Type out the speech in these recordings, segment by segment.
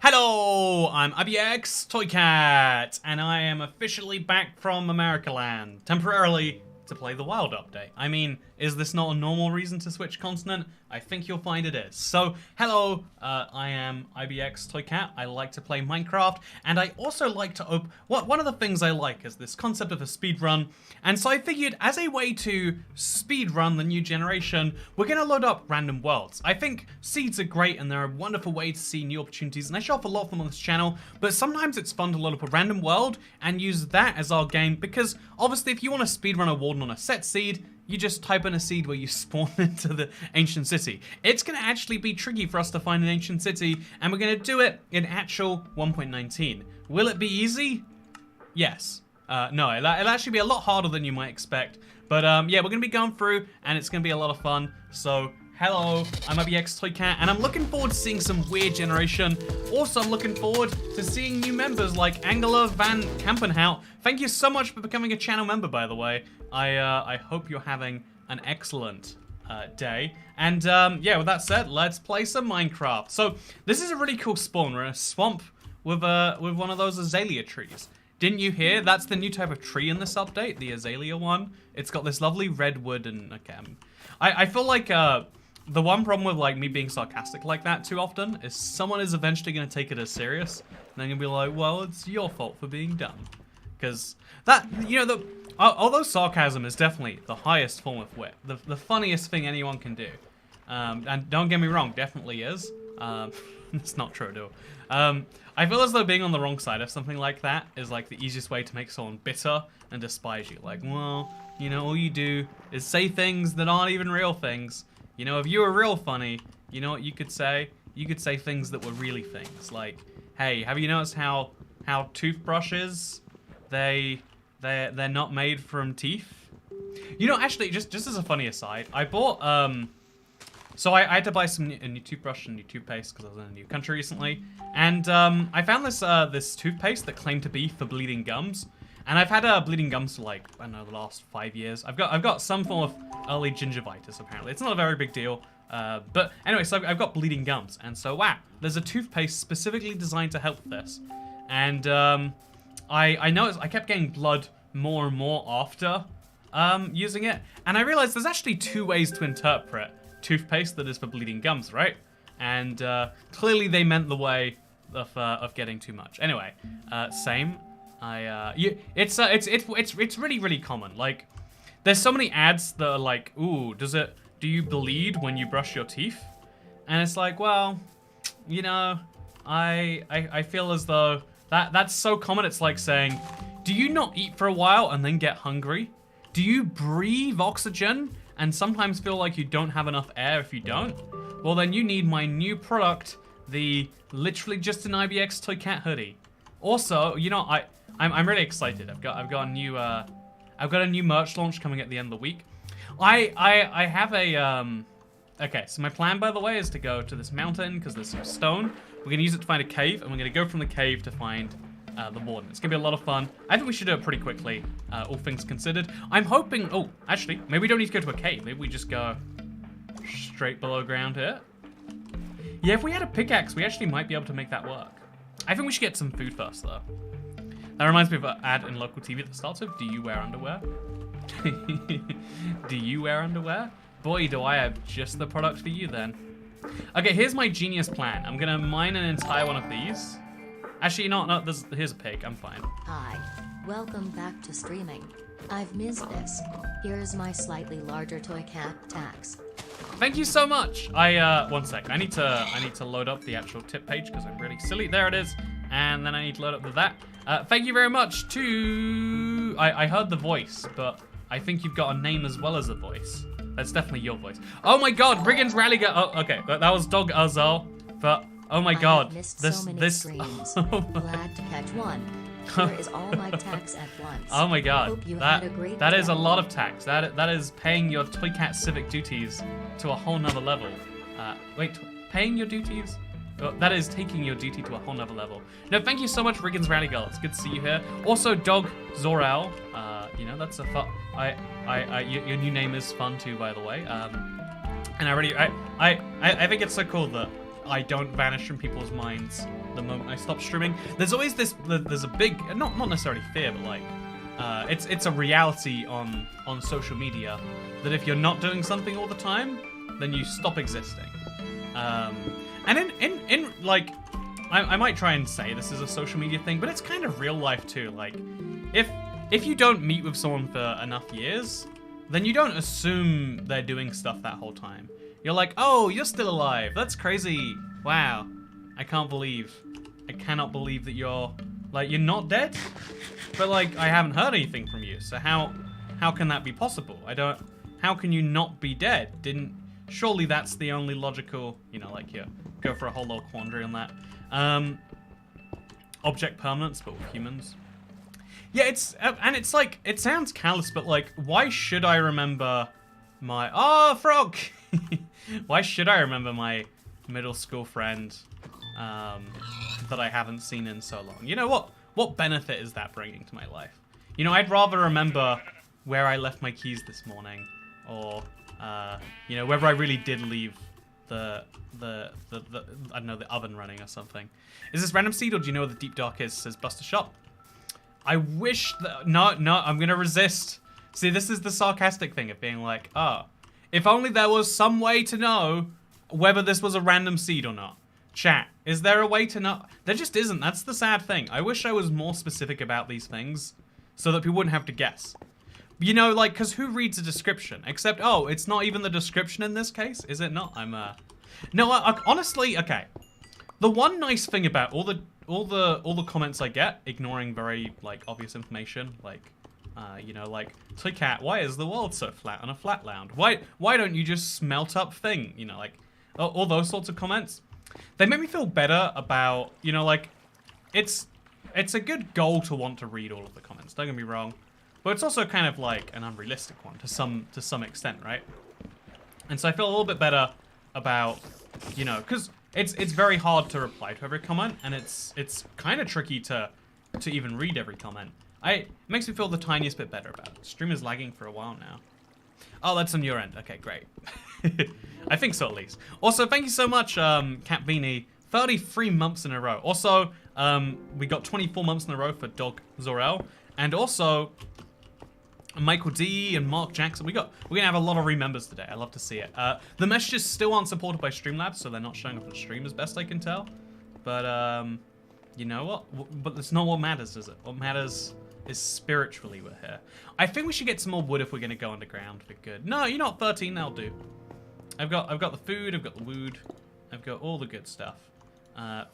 Hello, I'm IBX Toycat, and I am officially back from America Land, temporarily to play the Wild update. I mean, is this not a normal reason to switch continent? I think you'll find it is. So, hello, I am IBX Toycat. I like to play Minecraft, and I also like to one of the things I like is this concept of a speed run, and so I figured as a way to speed run the new generation, we're gonna load up random worlds. I think seeds are great, and they're a wonderful way to see new opportunities, and I show off a lot of them on this channel, but sometimes it's fun to load up a random world and use that as our game, because obviously if you want to speed run a Warden on a set seed, you just type in a seed where you spawn into the ancient city. It's going to actually be tricky for us to find an ancient city, and we're going to do it in actual 1.19. Will it be easy? Yes. No, it'll actually be a lot harder than you might expect. But yeah, we're going to be going through, and it's going to be a lot of fun. So, hello, I'm IBX Toycat, and I'm looking forward to seeing some weird generation. Also, I'm looking forward to seeing new members like Angela Van Kampenhout. Thank you so much for becoming a channel member, by the way. I hope you're having an excellent day. And yeah, with that said, let's play some Minecraft. So this is a really cool spawn. We're in a swamp with one of those azalea trees. Didn't you hear? That's the new type of tree in this update, the azalea one. It's got this lovely red wood and okay. I feel like the one problem with like me being sarcastic like that too often is someone is eventually going to take it as serious, and then you'll be like, well, it's your fault for being dumb. Because that, you know, although sarcasm is definitely the highest form of wit, the funniest thing anyone can do, and don't get me wrong, definitely is. It's not true at all. I feel as though being on the wrong side of something like that is like the easiest way to make someone bitter and despise you. Like, well, you know, all you do is say things that aren't even real things. You know, if you were real funny, you know what you could say? You could say things that were really things. Like, hey, have you noticed how toothbrushes, they're not made from teeth? You know, actually, just as a funny aside, I bought, so I had to buy a new toothbrush and new toothpaste because I was in a new country recently. And I found this toothpaste that claimed to be for bleeding gums. And I've had bleeding gums for like, I don't know, the last 5 years. I've got some form of early gingivitis, apparently. It's not a very big deal. But anyway, so I've got bleeding gums. And so, wow, there's a toothpaste specifically designed to help with this. And I noticed I kept getting blood more and more after using it. And I realized there's actually two ways to interpret toothpaste that is for bleeding gums, right? And clearly they meant the way of getting too much. Anyway, same. It's really common. Like, there's so many ads that are like, ooh, do you bleed when you brush your teeth? And it's like, well, you know, I feel as though that's so common. It's like saying, do you not eat for a while and then get hungry? Do you breathe oxygen and sometimes feel like you don't have enough air if you don't? Well, then you need my new product, the literally just an IBX Toycat hoodie. Also, you know, I'm really excited. I've got a new merch launch coming at the end of the week. I have a okay, so my plan, by the way, is to go to this mountain because there's some stone. We're gonna use it to find a cave, and we're gonna go from the cave to find the Warden. It's gonna be a lot of fun. I think we should do it pretty quickly, all things considered. I'm hoping, oh, actually, maybe we don't need to go to a cave. Maybe we just go straight below ground here. Yeah, if we had a pickaxe, we actually might be able to make that work. I think we should get some food first, though. That reminds me of an ad in local TV that starts with, do you wear underwear? Do you wear underwear? Boy, do I have just the product for you then. Okay, here's my genius plan. I'm gonna mine an entire one of these. Actually, no, here's a pig, I'm fine. Hi, welcome back to streaming. I've missed this. Here's my slightly larger Toycat tax. Thank you so much. One sec, I need to load up the actual tip page because I'm really silly. There it is. And then I need to load up with that. Thank you very much to... I heard the voice, but I think you've got a name as well as a voice. That's definitely your voice. Oh my god, Brigand's Rally Girl. Oh, okay, that was Dog Azal. But, oh my god. I've missed so many streams. Glad to catch one. Here is all my tax at once. Oh my god. Hope you had a great that is a day. lot of tax. That is paying your Toycat civic duties to a whole nother level. Wait, paying your duties? That is taking your duty to a whole nother level. No, thank you so much, Riggins Rally Girl. It's good to see you here. Also, Dog Zoral. You know, that's a fun. Your new name is fun too, by the way. And I think it's so cool that I don't vanish from people's minds the moment I stop streaming. There's always there's a big, not necessarily fear, but like, it's a reality on social media that if you're not doing something all the time, then you stop existing. And in like, I might try and say this is a social media thing, but it's kind of real life too. Like, if you don't meet with someone for enough years, then you don't assume they're doing stuff that whole time. You're like, oh, you're still alive. That's crazy. Wow. I cannot believe that you're not dead. But like, I haven't heard anything from you. So how can that be possible? How can you not be dead? Surely that's the only logical, like, here, go for a whole little quandary on that. Object permanence, but with humans. Yeah, it's like, it sounds callous, but like, why should I remember my, oh, frog! Why should I remember my middle school friend that I haven't seen in so long? You know, what benefit is that bringing to my life? I'd rather remember where I left my keys this morning, or, whether I really did leave the I don't know, the oven running or something. Is this random seed, or do you know where the deep dark is? Says Buster Shop. I wish that, no, I'm gonna resist. See, this is the sarcastic thing of being like, oh, if only there was some way to know whether this was a random seed or not. Chat, is there a way to know? There just isn't. That's the sad thing. I wish I was more specific about these things so that people wouldn't have to guess. Like, because who reads a description? Except, oh, it's not even the description in this case, is it not? No, honestly, okay. The one nice thing about all the comments I get, ignoring very, like, obvious information, like, like, Toy Cat, why is the world so flat on a flatland? Why don't you just smelt up thing? Like, all those sorts of comments. They make me feel better about, like, it's a good goal to want to read all of the comments, don't get me wrong. But it's also kind of like an unrealistic one to some extent, right? And so I feel a little bit better about, because it's very hard to reply to every comment, and it's kind of tricky to even read every comment. It makes me feel the tiniest bit better about it. Stream is lagging for a while now. Oh, that's on your end. Okay, great. I think so, at least. Also, thank you so much, Cat Beanie. 33 months in a row. Also, we got 24 months in a row for Dog Zorel, and also Michael D and Mark Jackson. We're gonna have a lot of remembers today. I love to see it. The messages still aren't supported by Streamlabs, so they're not showing up on stream as best I can tell. But you know what? But that's not what matters, is it? What matters is spiritually we're here. I think we should get some more wood if we're gonna go underground for good. No, you're not 13. That'll do. I've got the food. I've got the wood. I've got all the good stuff.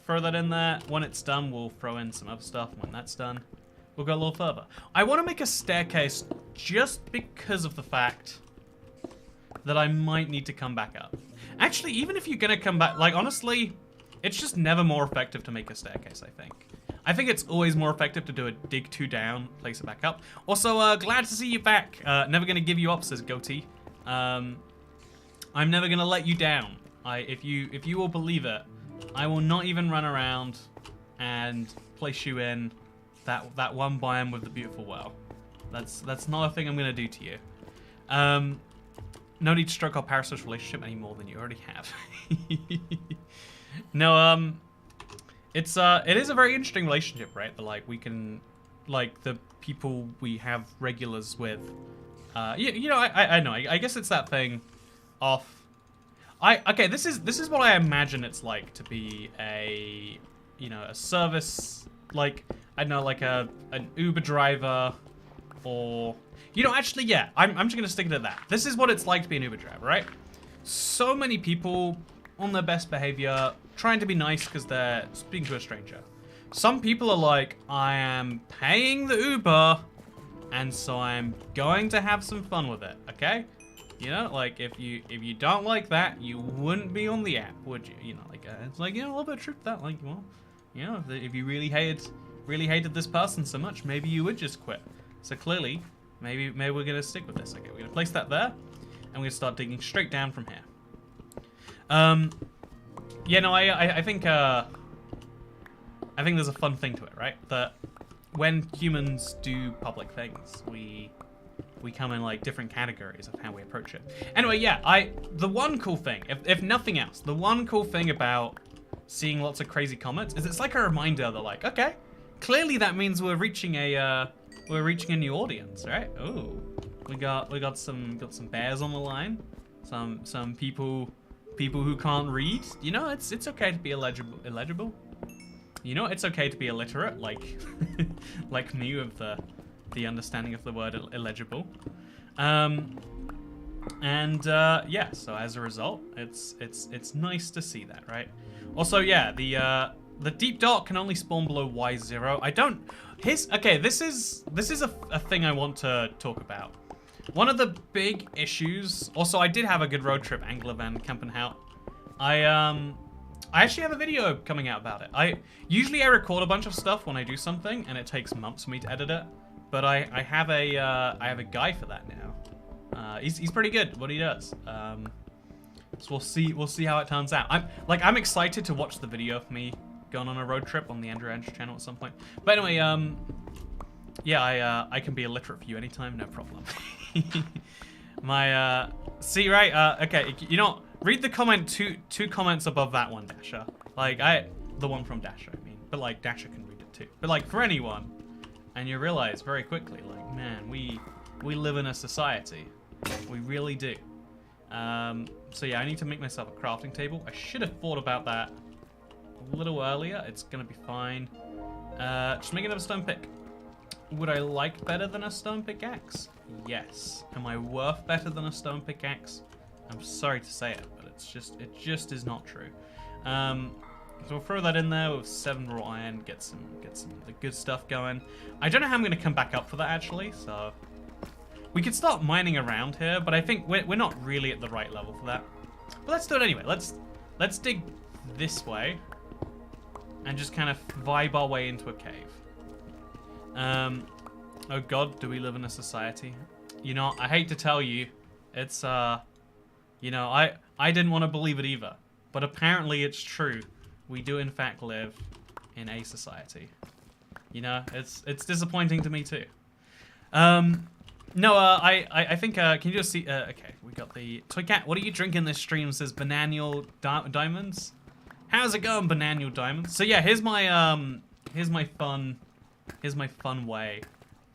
Throw that in there. When it's done, we'll throw in some other stuff. When that's done, we'll go a little further. I want to make a staircase just because of the fact that I might need to come back up. Actually, even if you're gonna come back, like, honestly, it's just never more effective to make a staircase, I think. I think it's always more effective to do a dig 2 down, place it back up. Also, glad to see you back. Never gonna give you up, says Goatee. I'm never gonna let you down. If you will believe it, I will not even run around and place you in that one biome with the beautiful well. That's not a thing I'm gonna do to you. No need to stroke our parasocial relationship any more than you already have. No, it is a very interesting relationship, right? That, like, we can, like, the people we have regulars with. I know. I guess it's that thing off. Okay, this is what I imagine it's like to be a service, like, I don't know, like an Uber driver, or, actually, yeah, I'm just gonna stick it at that. This is what it's like to be an Uber driver, right? So many people on their best behavior, trying to be nice because they're speaking to a stranger. Some people are like, I am paying the Uber, and so I'm going to have some fun with it, okay? Like, if you don't like that, you wouldn't be on the app, would you? Like, it's like, a little bit of truth to that. Like, well, if you really hated this person so much, maybe you would just quit. So clearly, maybe we're gonna stick with this. Okay, we're gonna place that there, and we're gonna start digging straight down from here. Yeah, no, I think there's a fun thing to it, right? That when humans do public things, we we come in like different categories of how we approach it. Anyway, yeah, the one cool thing, if nothing else, the one cool thing about seeing lots of crazy comments is it's like a reminder that like, okay, clearly that means we're reaching a new audience, right? Oh, we got some bears on the line, some people who can't read. You know, it's okay to be illegible. You know, it's okay to be illiterate, like like me with the understanding of the word illegible. Yeah, so as a result, it's nice to see that, right? Also, yeah, the deep dark can only spawn below Y0. Okay, this is a thing I want to talk about. One of the big issues. Also, I did have a good road trip, Angler van Kampenhout. I actually have a video coming out about it. Usually I record a bunch of stuff when I do something, and it takes months for me to edit it. But I have a guy for that now. He's pretty good at what he does. So we'll see how it turns out. I'm excited to watch the video of me going on a road trip on the Andrew Andrew channel at some point. But anyway, yeah, I can be illiterate for you anytime, no problem. See, right? Okay, you know, read the comment two comments above that one, Dasher. Like the one from Dasher, I mean. But like Dasher can read it too. But like for anyone, and you realize very quickly, like, man, we live in a society. We really do. So yeah, I need to make myself a crafting table. I should have thought about that a little earlier. It's gonna be fine. Just make another stone pick. Would I like better than a stone pickaxe? Yes. Am I worth better than a stone pickaxe? I'm sorry to say it, but it just is not true. So we'll throw that in there with 7 raw iron, get some of the good stuff going. I don't know how I'm gonna come back up for that actually, so we could start mining around here, but I think we're not really at the right level for that. But let's do it anyway. Let's dig this way and just kind of vibe our way into a cave. Oh god, do we live in a society? You know, I hate to tell you, it's you know, I didn't want to believe it either, but apparently it's true. We do in fact live in a society. You know, it's disappointing to me too. No, I think, can you just see, okay, we got the Toy Cat. What are you drinking this stream? Says Banannual Diamonds. How's it going, Banannual Diamonds? So yeah, here's my fun way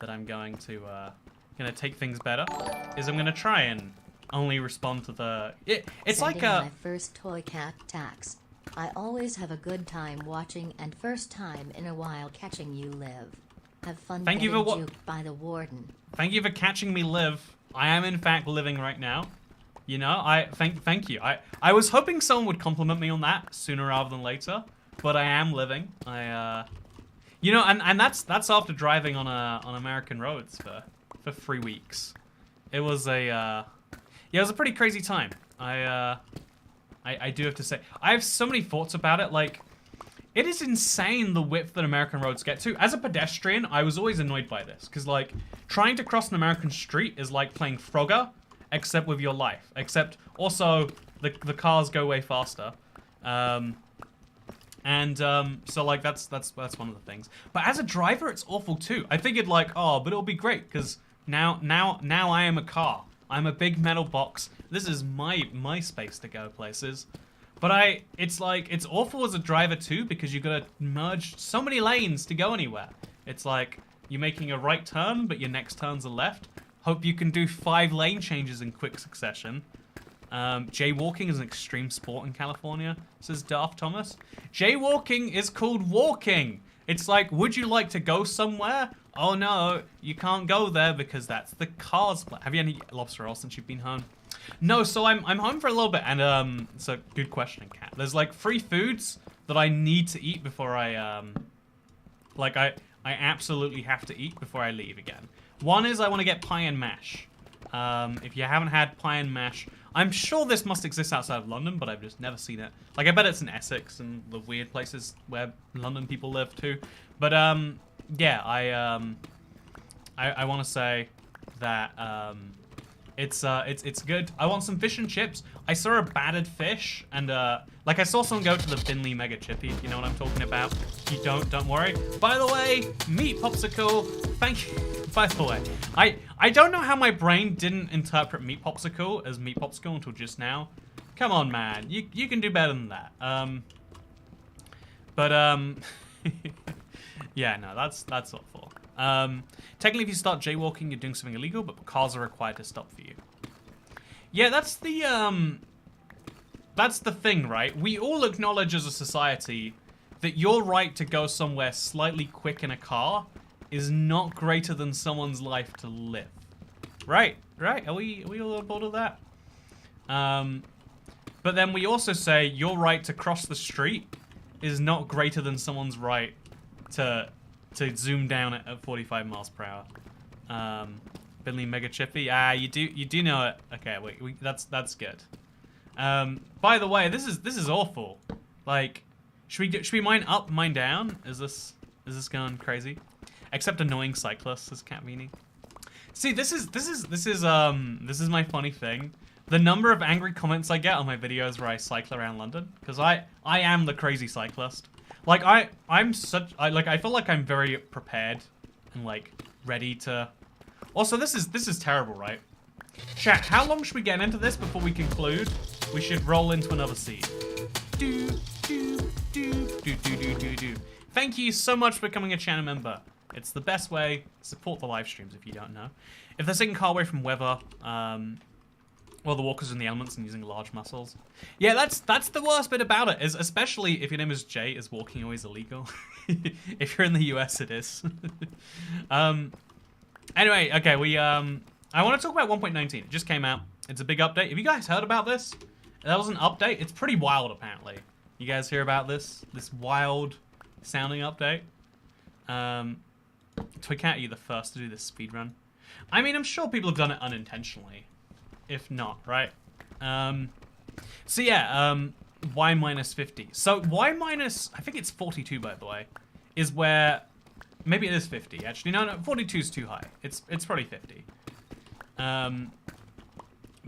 that I'm going to, gonna take things better, is I'm gonna try and only respond to the, it's like a... my first Toy Cat tax. I always have a good time watching and first time in a while catching you live. Have fun getting juked by the Warden. Thank you for catching me live. I am in fact living right now. You know, thank you. I was hoping someone would compliment me on that sooner rather than later, but I am living. You know, and that's after driving on American roads for 3 weeks. It was yeah, it was a pretty crazy time. I do have to say, I have so many thoughts about it. Like, it is insane the width that American roads get to. As a pedestrian, I was always annoyed by this. Because, like, trying to cross an American street is like playing Frogger, except with your life. Except, also, the cars go way faster. So, like, that's one of the things. But as a driver, it's awful, too. I figured, like, oh, but it'll be great. Because now I am a car. I'm a big metal box. This is my space to go places. But it's like, it's awful as a driver too, because you gotta merge so many lanes to go anywhere. It's like, you're making a right turn, but your next turn's a left. Hope you can do 5 lane changes in quick succession. Jaywalking is an extreme sport in California, says Darth Thomas. Jaywalking is called walking. It's like, would you like to go somewhere? Oh no, you can't go there because that's the car's plan. Have you any lobster roll since you've been home? No, so I'm home for a little bit, and it's a good question, Kat. There's like 3 foods that I need to eat before I like I absolutely have to eat before I leave again. One is I want to get pie and mash. If you haven't had pie and mash, I'm sure this must exist outside of London, but I've just never seen it. Like, I bet it's in Essex and the weird places where London people live too. But yeah, I want to say that It's good. I want some fish and chips. I saw a battered fish, and like I saw someone go to the Binley Mega Chippy. If you know what I'm talking about. If you don't worry. By the way, meat popsicle. Thank you. By the way, I don't know how my brain didn't interpret meat popsicle as meat popsicle until just now. Come on, man. You can do better than that. Yeah, no, that's awful. Technically, if you start jaywalking, you're doing something illegal, but cars are required to stop for you. Yeah, that's the thing, right? We all acknowledge as a society that your right to go somewhere slightly quick in a car is not greater than someone's life to live. Right? Are we all on board with that? But then we also say your right to cross the street is not greater than someone's right to zoom down at 45 miles per hour. Binley Mega Chippy. You do know it. Okay, wait, that's good. By the way, this is awful. Like, should we mine up, mine down? Is this going crazy? Except annoying cyclists, says Cat Meanie. See, this is my funny thing. The number of angry comments I get on my videos where I cycle around London, because I am the crazy cyclist. Like I feel like I'm very prepared and like ready to. Also, this is terrible, right? Chat, how long should we get into this before we conclude? We should roll into another seed. Do. Thank you so much for becoming a channel member. It's the best way to support the live streams if you don't know. If they're taking car away from weather, well, the walkers in the elements and using large muscles. Yeah, that's the worst bit about it, is especially if your name is Jay, is walking always illegal? If you're in the US, it is. Anyway, okay, I want to talk about 1.19. It just came out. It's a big update. Have you guys heard about this? That was an update. It's pretty wild, apparently. You guys hear about this? This wild sounding update? Toycat, you're the first to do this speedrun. I mean, I'm sure people have done it unintentionally. If not, right? So yeah, y minus 50. So y minus, I think it's 42, by the way, is where, maybe it is 50, actually. No, 42 is too high. It's probably 50.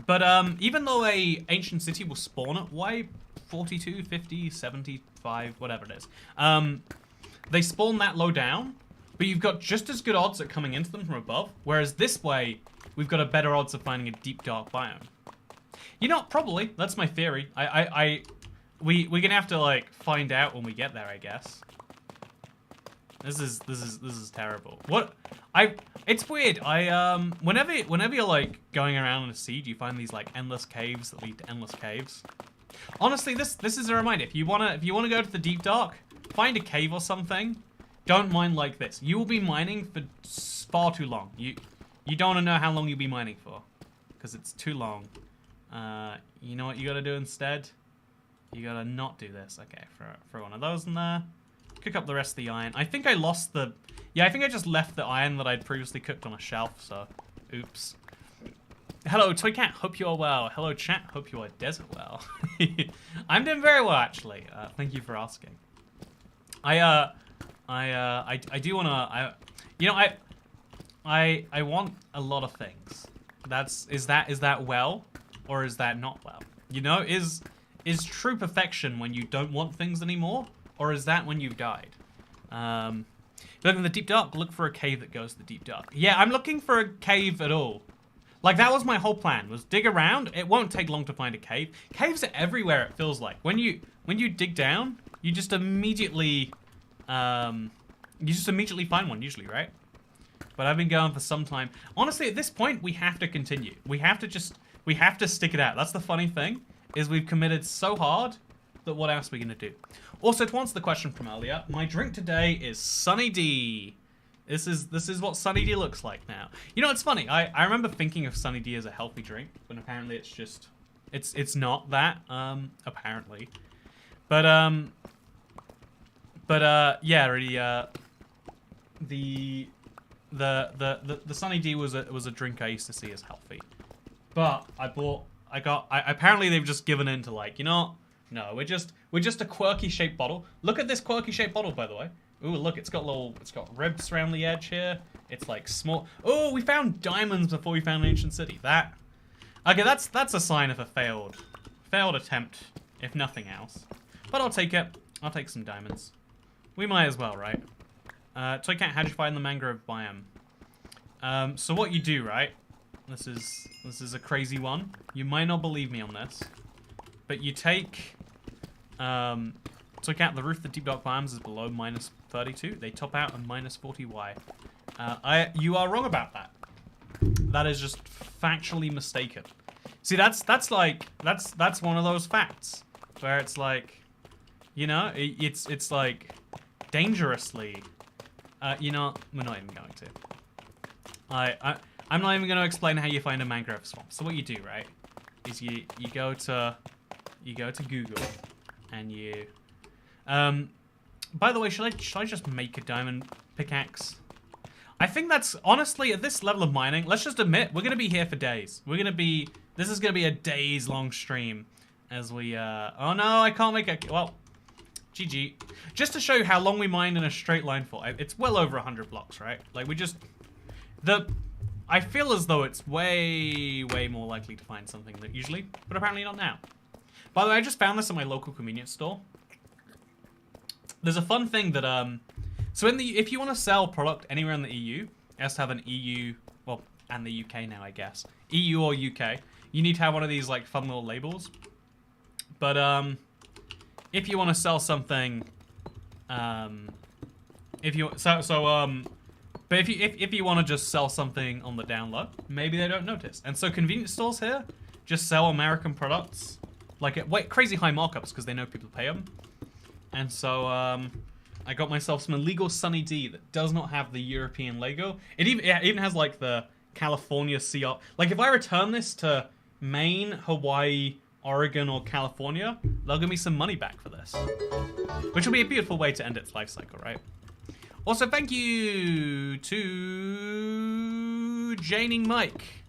But even though a ancient city will spawn at y 42, 50, 75, whatever it is, they spawn that low down, but you've got just as good odds at coming into them from above, whereas this way, we've got a better odds of finding a deep dark biome. You know, probably. That's my theory. We're gonna have to like find out when we get there, I guess. This is terrible. It's weird. Whenever you're like going around in a siege, you find these like endless caves that lead to endless caves. Honestly, this is a reminder. If you wanna go to the deep dark, find a cave or something. Don't mine like this. You will be mining for far too long. You don't want to know how long you'll be mining for, because it's too long. You know what you gotta do instead? You gotta not do this. Okay, throw one of those in there. Cook up the rest of the iron. I think I lost the... Yeah, I think I just left the iron that I'd previously cooked on a shelf, so... Oops. Hello, Toycat. Hope you are well. Hello, chat. Hope you are desert well. I'm doing very well, actually. Thank you for asking. I do wanna... I want a lot of things. Is that well, or is that not well? You know, is true perfection when you don't want things anymore, or is that when you've died? Look in the deep dark. Look for a cave that goes to the deep dark. Yeah, I'm looking for a cave at all. Like, that was my whole plan, was dig around. It won't take long to find a cave. Caves are everywhere, it feels like. When you dig down, you just immediately find one, usually, right? But I've been going for some time. Honestly, at this point, we have to continue. We have to stick it out. That's the funny thing, is we've committed so hard that what else are we gonna do? Also, to answer the question from earlier, my drink today is Sunny D. This is what Sunny D looks like now. You know, it's funny. I remember thinking of Sunny D as a healthy drink, when apparently it's just, it's not that, apparently. But yeah, really, the Sunny D was a drink I used to see as healthy. But apparently they've just given in to, like, you know, no, we're just a quirky shaped bottle. Look at this quirky shaped bottle, by the way. Ooh, look, it's got ribs around the edge here. It's like small. Oh, we found diamonds before we found an ancient city. That Okay, that's a sign of a failed attempt, if nothing else. But I'll take it. I'll take some diamonds. We might as well, right? Toycat, how'd you find the mangrove biome? So what you do, right? This is a crazy one. You might not believe me on this, but you take Toycat, the roof of the deep dark biomes is below -32. They top out at -40y. You are wrong about that. That is just factually mistaken. See, that's one of those facts where it's like, you know, it's like dangerously. You know, we're not even going to. I'm not even going to explain how you find a mangrove swamp. So what you do, right, is you go to Google, and you. By the way, should I just make a diamond pickaxe? I think that's, honestly, at this level of mining, let's just admit, we're going to be here for days. This is going to be a days-long stream as we, oh no, I can't make it, well, GG. Just to show you how long we mined in a straight line for, it's well over 100 blocks, right? Like, I feel as though it's way, way more likely to find something than usually, but apparently not now. By the way, I just found this at my local convenience store. There's a fun thing that, so if you want to sell product anywhere in the EU, it has to have an EU, well, and the UK now, I guess. EU or UK. You need to have one of these, like, fun little labels. But, if you want to sell something, but if you want to just sell something on the down low, maybe they don't notice. And so convenience stores here just sell American products, like, at crazy high markups because they know people pay them. And so, I got myself some illegal Sunny D that does not have the European logo. It even has like the California CR. Like if I return this to Maine, Hawaii, Oregon, or California, they'll give me some money back for this. Which will be a beautiful way to end its life cycle, right? Also, thank you to Janing Mike.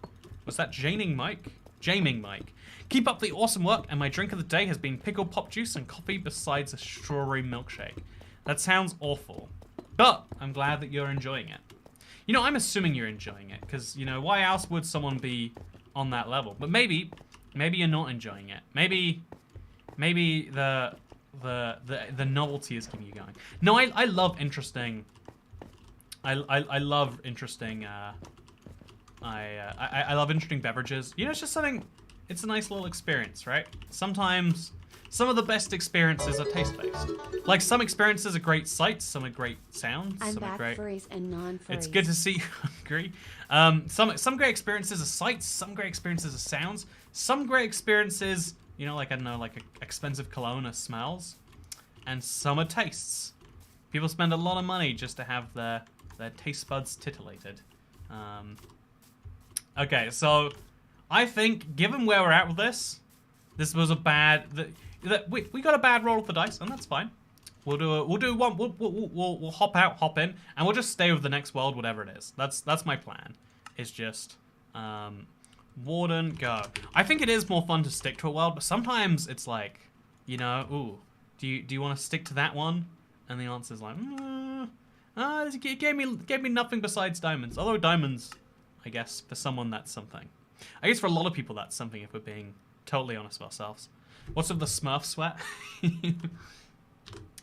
Was that Janing Mike? Jaming Mike. Keep up the awesome work, and my drink of the day has been pickled pop juice and coffee besides a strawberry milkshake. That sounds awful, but I'm glad that you're enjoying it. You know, I'm assuming you're enjoying it, because, you know, why else would someone be on that level? But maybe you're not enjoying it. Maybe the novelty is keeping you going. No, I love interesting. I love interesting. I love interesting beverages. You know, it's just something. It's a nice little experience, right? Sometimes. Some of the best experiences are taste-based. Like, some experiences are great sights, some are great sounds, some are great... furries and non-furries. It's good to see you hungry. Some great experiences are sights, some great experiences are sounds, some great experiences, you know, like, I don't know, like expensive cologne are smells, and some are tastes. People spend a lot of money just to have their taste buds titillated. Okay, so I think, given where we're at with this was a bad... We got a bad roll of the dice, and that's fine. We'll hop out, hop in, and we'll just stay with the next world, whatever it is. That's my plan. It's just Warden, go. I think it is more fun to stick to a world, but sometimes it's like, you know, ooh, do you want to stick to that one? And the answer's like, it gave me nothing besides diamonds. Although diamonds, I guess for someone that's something. I guess for a lot of people that's something if we're being totally honest with ourselves. What's with the Smurf sweat?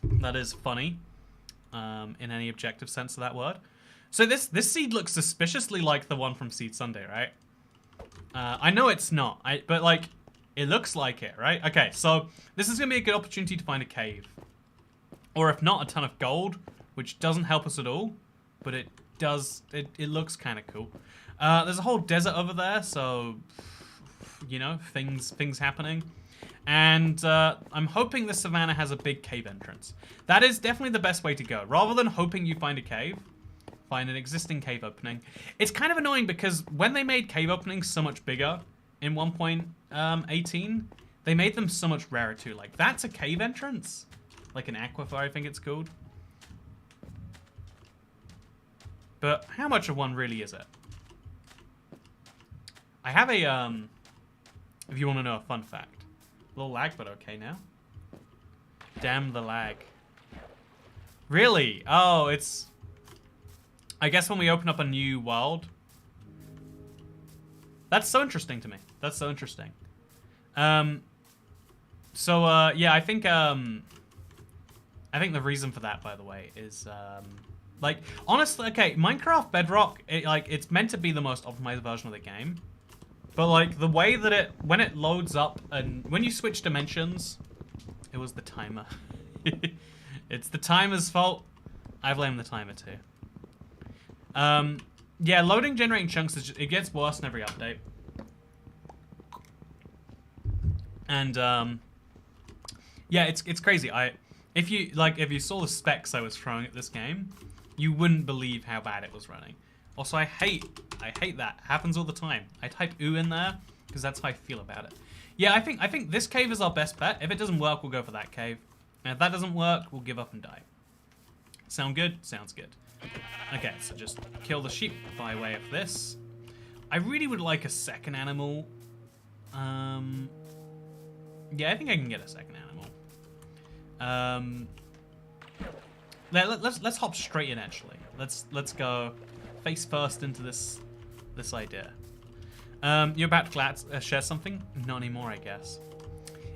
That is funny, in any objective sense of that word. So this seed looks suspiciously like the one from Seed Sunday, right? I know it's not, but like, it looks like it, right? Okay, so this is gonna be a good opportunity to find a cave. Or if not, a ton of gold, which doesn't help us at all, but it does, it looks kind of cool. There's a whole desert over there, so, you know, things happening. And I'm hoping the savannah has a big cave entrance. That is definitely the best way to go. Rather than hoping you find a cave, find an existing cave opening. It's kind of annoying because when they made cave openings so much bigger in 1.18, they made them so much rarer too. Like, that's a cave entrance. Like an aquifer, I think it's called. But how much of one really is it? I have a, if you want to know a fun fact. A little lag, but okay now. Damn the lag. Really? Oh, it's... I guess when we open up a new world. That's so interesting to me. That's so interesting. Yeah, I think the reason for that, by the way, is like, honestly, okay, Minecraft Bedrock, it's meant to be the most optimized version of the game, but like the way that when it loads up and when you switch dimensions, it was the timer. It's the timer's fault. I blame the timer too. Yeah, loading generating chunks it gets worse in every update. And yeah, it's crazy. If you saw the specs I was throwing at this game, you wouldn't believe how bad it was running. Also, I hate that. Happens all the time. I type ooh in there because that's how I feel about it. Yeah, I think this cave is our best bet. If it doesn't work, we'll go for that cave. And if that doesn't work, we'll give up and die. Sound good? Sounds good. Okay, so just kill the sheep by way of this. I really would like a second animal. Yeah, I think I can get a second animal. Let's hop straight in. Actually, let's go face first into this idea. You're about to share something? Not anymore, I guess.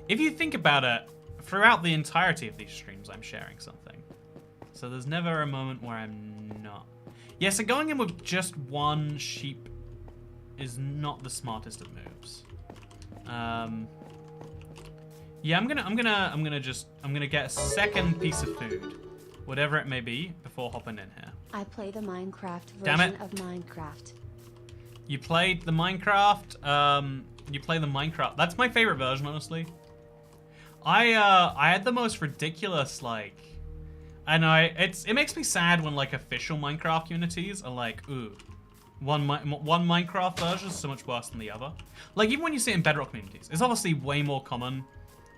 If you think about it, throughout the entirety of these streams, I'm sharing something. So there's never a moment where I'm not. Yeah, so going in with just one sheep is not the smartest of moves. Yeah, I'm gonna get a second piece of food, whatever it may be, before hopping in here. I play the Minecraft version of Minecraft. You played the Minecraft. You play the Minecraft. That's my favorite version, honestly. I had the most ridiculous, like, I know it makes me sad when like official Minecraft communities are like, ooh, one Minecraft version is so much worse than the other. Like even when you see it in Bedrock communities, it's obviously way more common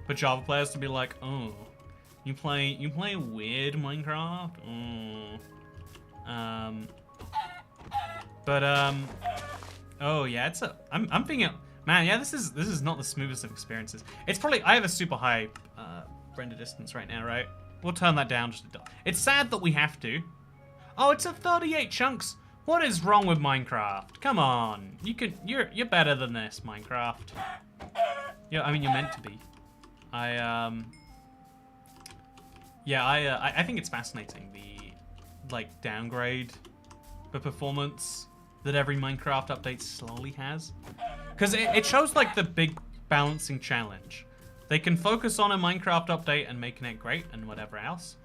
for Java players to be like, oh, you play weird Minecraft. Oh yeah, I'm thinking, man, yeah, this is not the smoothest of experiences. It's probably, I have a super high render distance right now, right? We'll turn that down just a bit. It's sad that we have to. Oh, it's a 38 chunks. What is wrong with Minecraft? Come on, you're better than this, Minecraft. Yeah, I mean you're meant to be. I think it's fascinating the like downgrade for performance that every Minecraft update slowly has, because it shows like the big balancing challenge. They can focus on a Minecraft update and making it great and whatever else,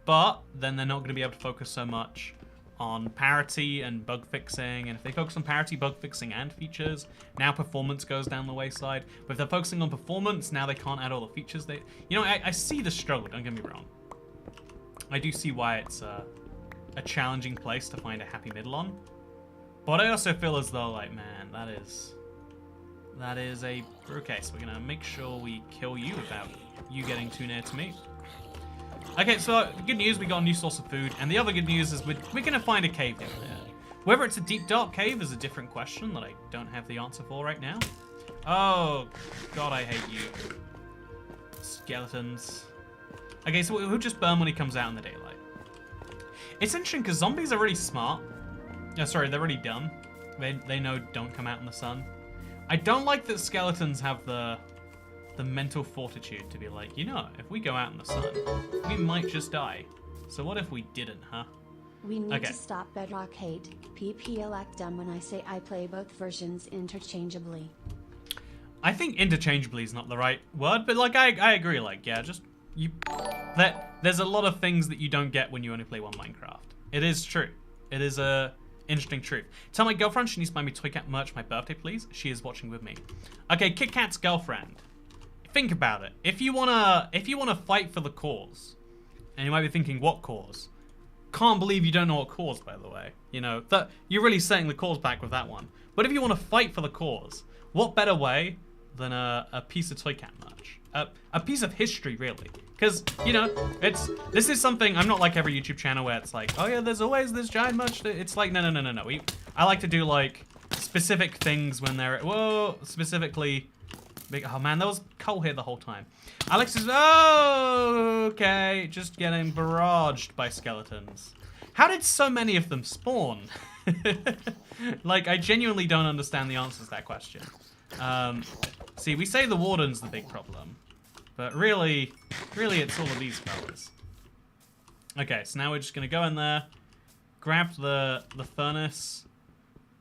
but then they're not going to be able to focus so much on parity and bug fixing. And if they focus on parity, bug fixing, and features, now performance goes down the wayside. But if they're focusing on performance, now they can't add all the features. I see the struggle, don't get me wrong. I do see why it's a challenging place to find a happy middle on. But I also feel as though, like, man, that is a... Okay, so we're going to make sure we kill you without you getting too near to me. Okay, so good news, we got a new source of food. And the other good news is we're going to find a cave down there. Whether it's a deep, dark cave is a different question that I don't have the answer for right now. Oh, God, I hate you. Skeletons. Okay, so he'll just burn when he comes out in the daylight. It's interesting because zombies are really smart. Oh, sorry, they're really dumb. They know don't come out in the sun. I don't like that skeletons have the mental fortitude to be like, you know, if we go out in the sun, we might just die. So what if we didn't, huh? We need to stop Bedrock hate. People act dumb when I say I play both versions interchangeably. I think interchangeably is not the right word, but like I agree. Like, yeah, just there's a lot of things that you don't get when you only play one Minecraft. It is true. It is a interesting truth. Tell my girlfriend she needs to buy me Toy Cat merch for my birthday, please. She is watching with me. Okay, Kit Kat's girlfriend. Think about it. If you wanna fight for the cause, and you might be thinking, what cause? Can't believe you don't know what cause, by the way. You know that you're really setting the cause back with that one. But if you want to fight for the cause, what better way than a piece of Toy Cat merch? A piece of history, really. Because, you know, this is something, I'm not like every YouTube channel where it's like, oh yeah, there's always this giant merch. It's like, no. I like to do like specific things when they're, whoa, specifically big. Oh man, there was coal here the whole time. Alex is, oh, okay, just getting barraged by skeletons. How did so many of them spawn? Like, I genuinely don't understand the answers to that question. See, we say the Warden's the big problem. But really it's all of these fellas. Okay, so now we're just going to go in there, grab the furnace,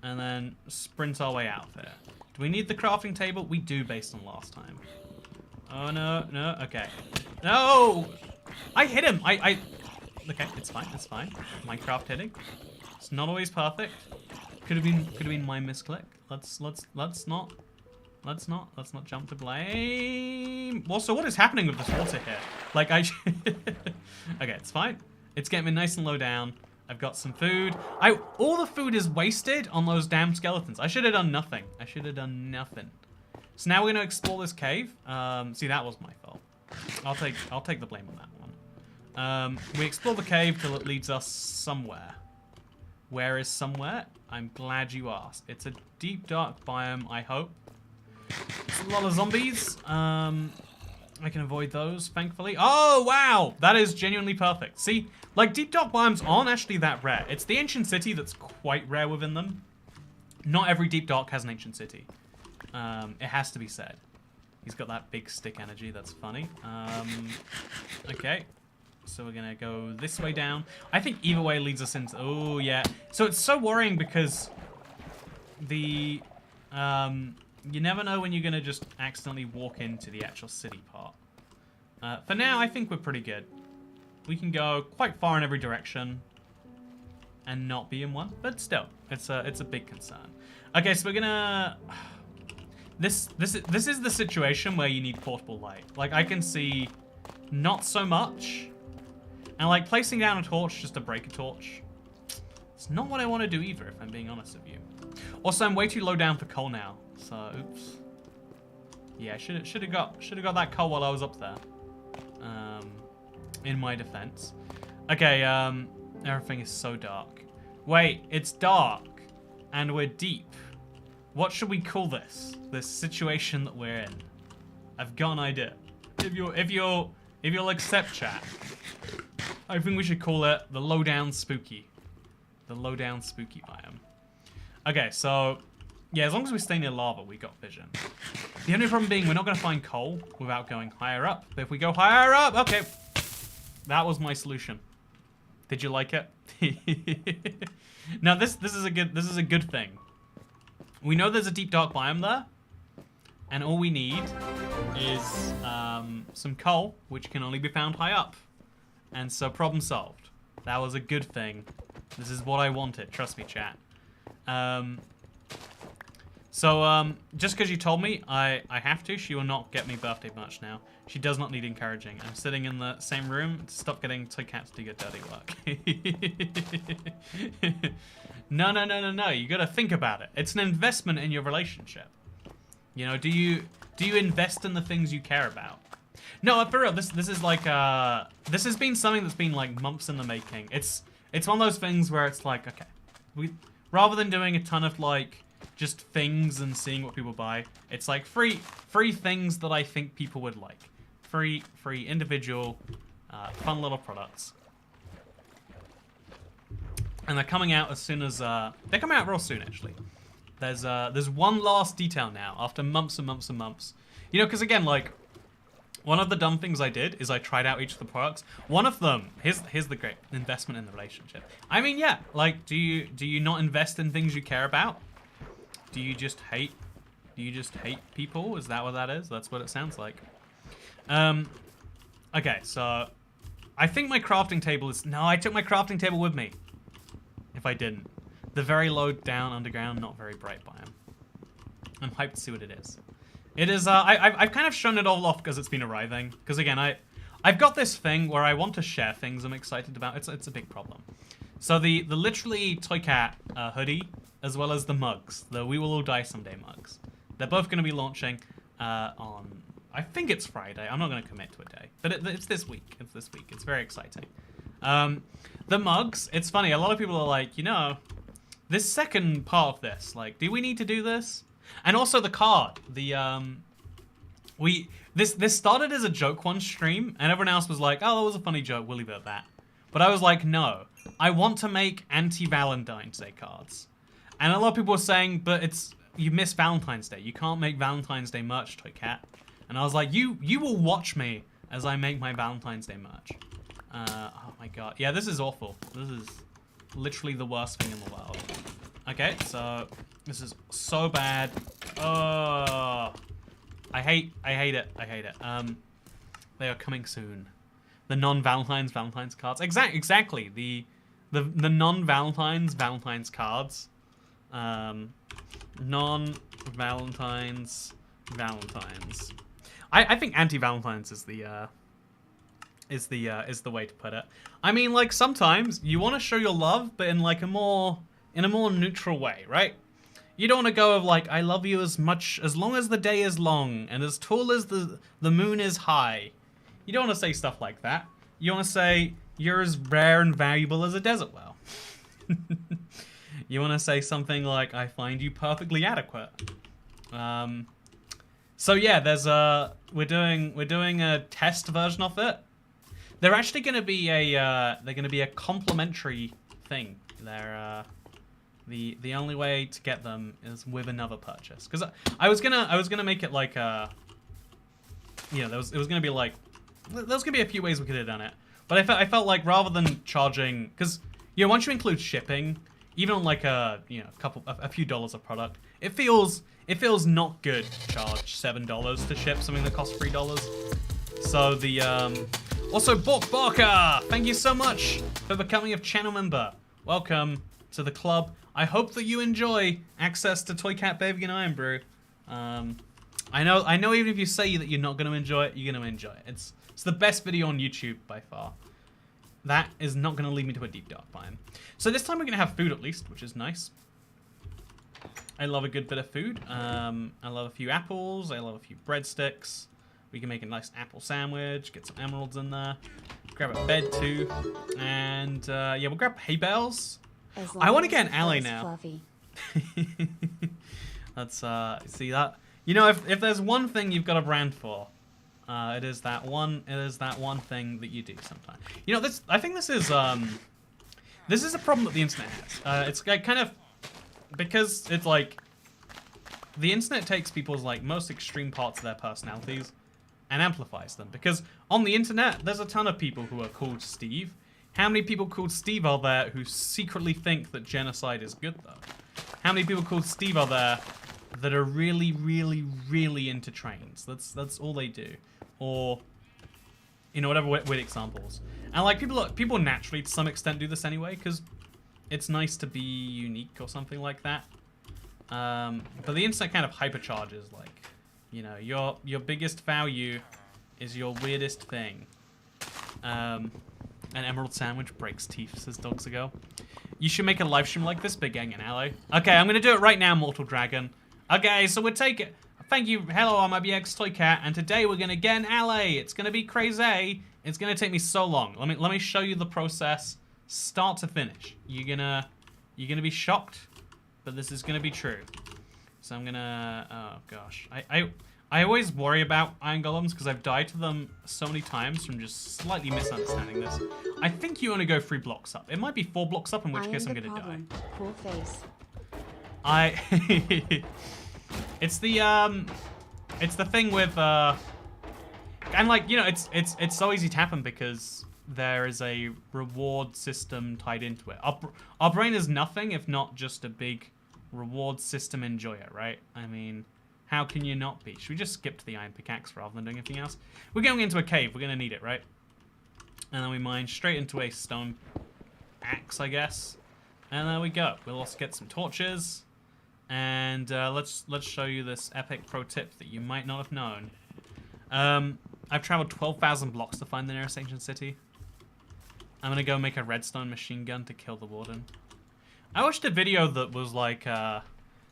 and then sprint our way out of here. Do we need the crafting table? We do, based on last time. Oh, no, no, okay. No! I hit him! Okay, it's fine, it's fine. Minecraft hitting. It's not always perfect. Could have been my misclick. Let's not jump to blame. Also, what is happening with this water here? Like, okay, it's fine. It's getting me nice and low down. I've got some food. All the food is wasted on those damn skeletons. I should have done nothing. I should have done nothing. So now we're gonna explore this cave. See, that was my fault. I'll take the blame on that one. We explore the cave till it leads us somewhere. Where is somewhere? I'm glad you asked. It's a deep, dark biome, I hope. It's a lot of zombies. I can avoid those, thankfully. Oh, wow! That is genuinely perfect. See, like, deep dark biomes aren't actually that rare. It's the ancient city that's quite rare within them. Not every deep dark has an ancient city. It has to be said. He's got that big stick energy, that's funny. Okay. So we're gonna go this way down. I think either way leads us into... Oh, yeah. So it's so worrying because the... you never know when you're gonna just accidentally walk into the actual city part. For now, I think we're pretty good. We can go quite far in every direction and not be in one, but still, it's a big concern. Okay, so we're gonna... This is the situation where you need portable light. Like, I can see not so much. And like placing down a torch just to break a torch, it's not what I want to do either, if I'm being honest with you. Also, I'm way too low down for coal now, so oops. Yeah, should have got that coal while I was up there. In my defense. Okay, everything is so dark. Wait, it's dark, and we're deep. What should we call this? This situation that we're in? I've got an idea. If you'll accept, chat. I think we should call it the lowdown spooky. The lowdown spooky biome. Okay, so yeah, as long as we stay near lava, we got vision. The only problem being we're not going to find coal without going higher up. But if we go higher up, okay, that was my solution. Did you like it? Now this is a good thing. We know there's a deep dark biome there, and all we need is some coal, which can only be found high up. And so problem solved. That was a good thing. This is what I wanted. Trust me, chat. Just because you told me I have to, she will not get me birthday merch now. She does not need encouraging. I'm sitting in the same room to stop getting Toy Cat to do your dirty work. No. You gotta think about it. It's an investment in your relationship. You know, do you invest in the things you care about? No, for real, this is like, this has been something that's been like months in the making. It's one of those things where it's like, okay, rather than doing a ton of like, just things and seeing what people buy, it's like free things that I think people would like. Free individual, fun little products. And they're coming out as soon as, they're coming out real soon actually. There's one last detail now after months and months and months. You know, because again, like, one of the dumb things I did is I tried out each of the products. One of them, here's the great investment in the relationship. I mean, yeah, like, do you not invest in things you care about? Do you just hate people? Is that what that is? That's what it sounds like. Okay, so I think my crafting table is... No, I took my crafting table with me. If I didn't. The very low down underground, not very bright biome. I'm hyped to see what it is. It is, I've kind of shown it all off because it's been arriving. Because again, I've got this thing where I want to share things I'm excited about. It's a big problem. So the literally Toy Cat hoodie, as well as the mugs, the We Will All Die Someday mugs. They're both going to be launching on, I think it's Friday. I'm not going to commit to a day. But it's this week. It's this week. It's very exciting. The mugs, it's funny. A lot of people are like, you know, this second part of this, like, do we need to do this? And also the card, this started as a joke one stream, and everyone else was like, oh, that was a funny joke, we'll leave it at that. But I was like, no, I want to make anti-Valentine's Day cards. And a lot of people were saying, but you miss Valentine's Day. You can't make Valentine's Day merch, Toy Cat. And I was like, you will watch me as I make my Valentine's Day merch. Oh my god. Yeah, this is awful. This is literally the worst thing in the world. Okay, so this is so bad. Oh, I hate it. I hate it. They are coming soon. The non-Valentine's cards. Exactly. The non-Valentine's cards. Non-Valentine's Valentine's. I think anti-Valentine's is the way to put it. I mean, like, sometimes you want to show your love, but in like a more neutral way, right? You don't want to go of like, I love you as long as the day is long and as tall as the moon is high. You don't want to say stuff like that. You want to say you're as rare and valuable as a desert well. You want to say something like, I find you perfectly adequate. So yeah, there's we're doing a test version of it. They're actually going to be a complimentary thing. They're the only way to get them is with another purchase. Because I was gonna make it like it was gonna be like, there's gonna be a few ways we could have done it, but I felt like rather than charging, because once you include shipping, even on like a few dollars of product, it feels not good to charge $7 to ship something that costs $3. So the also Bork Barker, thank you so much for becoming a channel member. Welcome to the club. I hope that you enjoy access to Toy Cat Baby and Iron Brew. I know even if you say that you're not going to enjoy it, you're going to enjoy it. It's the best video on YouTube by far. That is not going to lead me to a deep dark biome. So this time we're going to have food at least, which is nice. I love a good bit of food. I love a few apples. I love a few breadsticks. We can make a nice apple sandwich. Get some emeralds in there. Grab a bed too. And yeah, we'll grab hay bales. I want to get an alley now. Let's see that. You know, if there's one thing you've got a brand for, it is that one thing that you do sometimes. You know, I think this is a problem that the internet has. It's like kind of, because it's like the internet takes people's like most extreme parts of their personalities and amplifies them. Because on the internet, there's a ton of people who are called Steve. How many people called Steve are there who secretly think that genocide is good, though? How many people called Steve are there that are really, really, really into trains? That's all they do. Or, you know, whatever weird examples. And like people naturally to some extent do this anyway, because it's nice to be unique or something like that. But the internet kind of hypercharges, like, you know, your biggest value is your weirdest thing. An emerald sandwich breaks teeth, says Dogs Ago. You should make a live stream like this, Big Gang and Ally. Okay, I'm gonna do it right now, Mortal Dragon. Okay, so we're taking. Thank you. Hello, I'm IBX Toy Cat, and today we're gonna get an alley. It's gonna be crazy. It's gonna take me so long. Let me show you the process, start to finish. You're gonna be shocked, but this is gonna be true. So I'm gonna. Oh gosh, I always worry about iron golems because I've died to them so many times from just slightly misunderstanding this. I think you only go 3 blocks up. It might be 4 blocks up, in which case I'm gonna die. Cool face. It's the thing with and like, you know, it's so easy to happen because there is a reward system tied into it. Our brain is nothing if not just a big reward system enjoyer, right? I mean, how can you not be? Should we just skip to the iron pickaxe rather than doing anything else? We're going into a cave. We're going to need it, right? And then we mine straight into a stone axe, I guess. And there we go. We'll also get some torches. And let's show you this epic pro tip that you might not have known. I've traveled 12,000 blocks to find the nearest ancient city. I'm going to go make a redstone machine gun to kill the Warden. I watched a video that was like...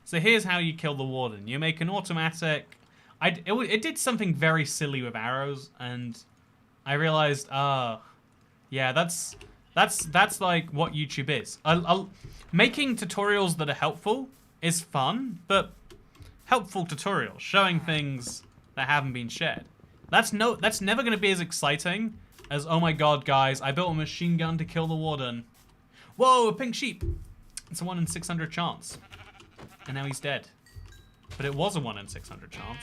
So here's how you kill the Warden. You make an automatic... It did something very silly with arrows, and I realized, yeah, that's like what YouTube is. Making tutorials that are helpful is fun, but helpful tutorials, showing things that haven't been shared. That's never going to be as exciting as, oh my god, guys, I built a machine gun to kill the Warden. Whoa, a pink sheep. It's a 1 in 600 chance. And now he's dead. but it was a 1 in 600 chance.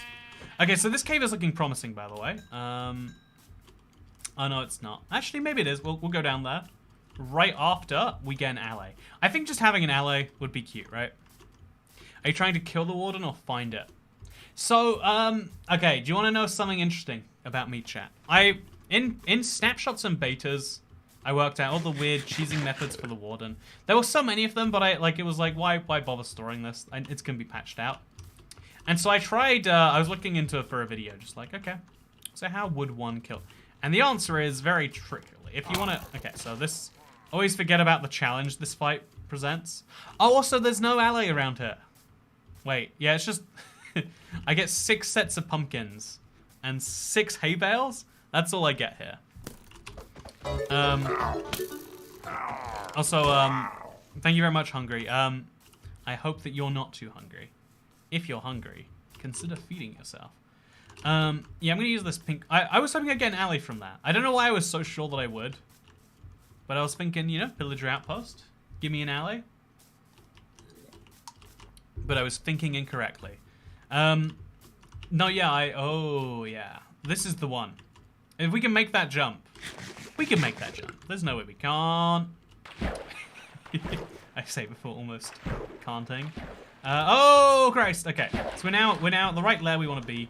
Okay, so this cave is looking promising, by the way. Oh no, it's not. Actually, maybe it is. We'll go down there. Right after we get an ally. I think just having an ally would be cute, right? Are you trying to kill the warden or find it? So, okay, do you want to know something interesting about me, chat? In snapshots and betas, I worked out all the weird cheesing methods for the warden. There were so many of them, but it was like, why bother storing this? It's gonna be patched out. And so I tried, I was looking into it for a video, just like, okay, so how would one kill? And the answer is very trickily. If you want to, okay, so this, always forget about the challenge this fight presents. Oh, also, there's no ally around here. Wait, yeah, it's just, I get 6 sets of pumpkins and 6 hay bales. That's all I get here. Also, thank you very much, Hungry. I hope that you're not too hungry. If you're hungry, consider feeding yourself. Yeah, I'm gonna use this pink. I was hoping I'd get an ally from that. I don't know why I was so sure that I would. But I was thinking, you know, pillager outpost. Give me an ally. But I was thinking incorrectly. No, yeah, oh, yeah. This is the one. If we can make that jump. We can make that jump. There's no way we can't. I say before almost canting. Oh, Christ. Okay, so we're now at the right layer we want to be.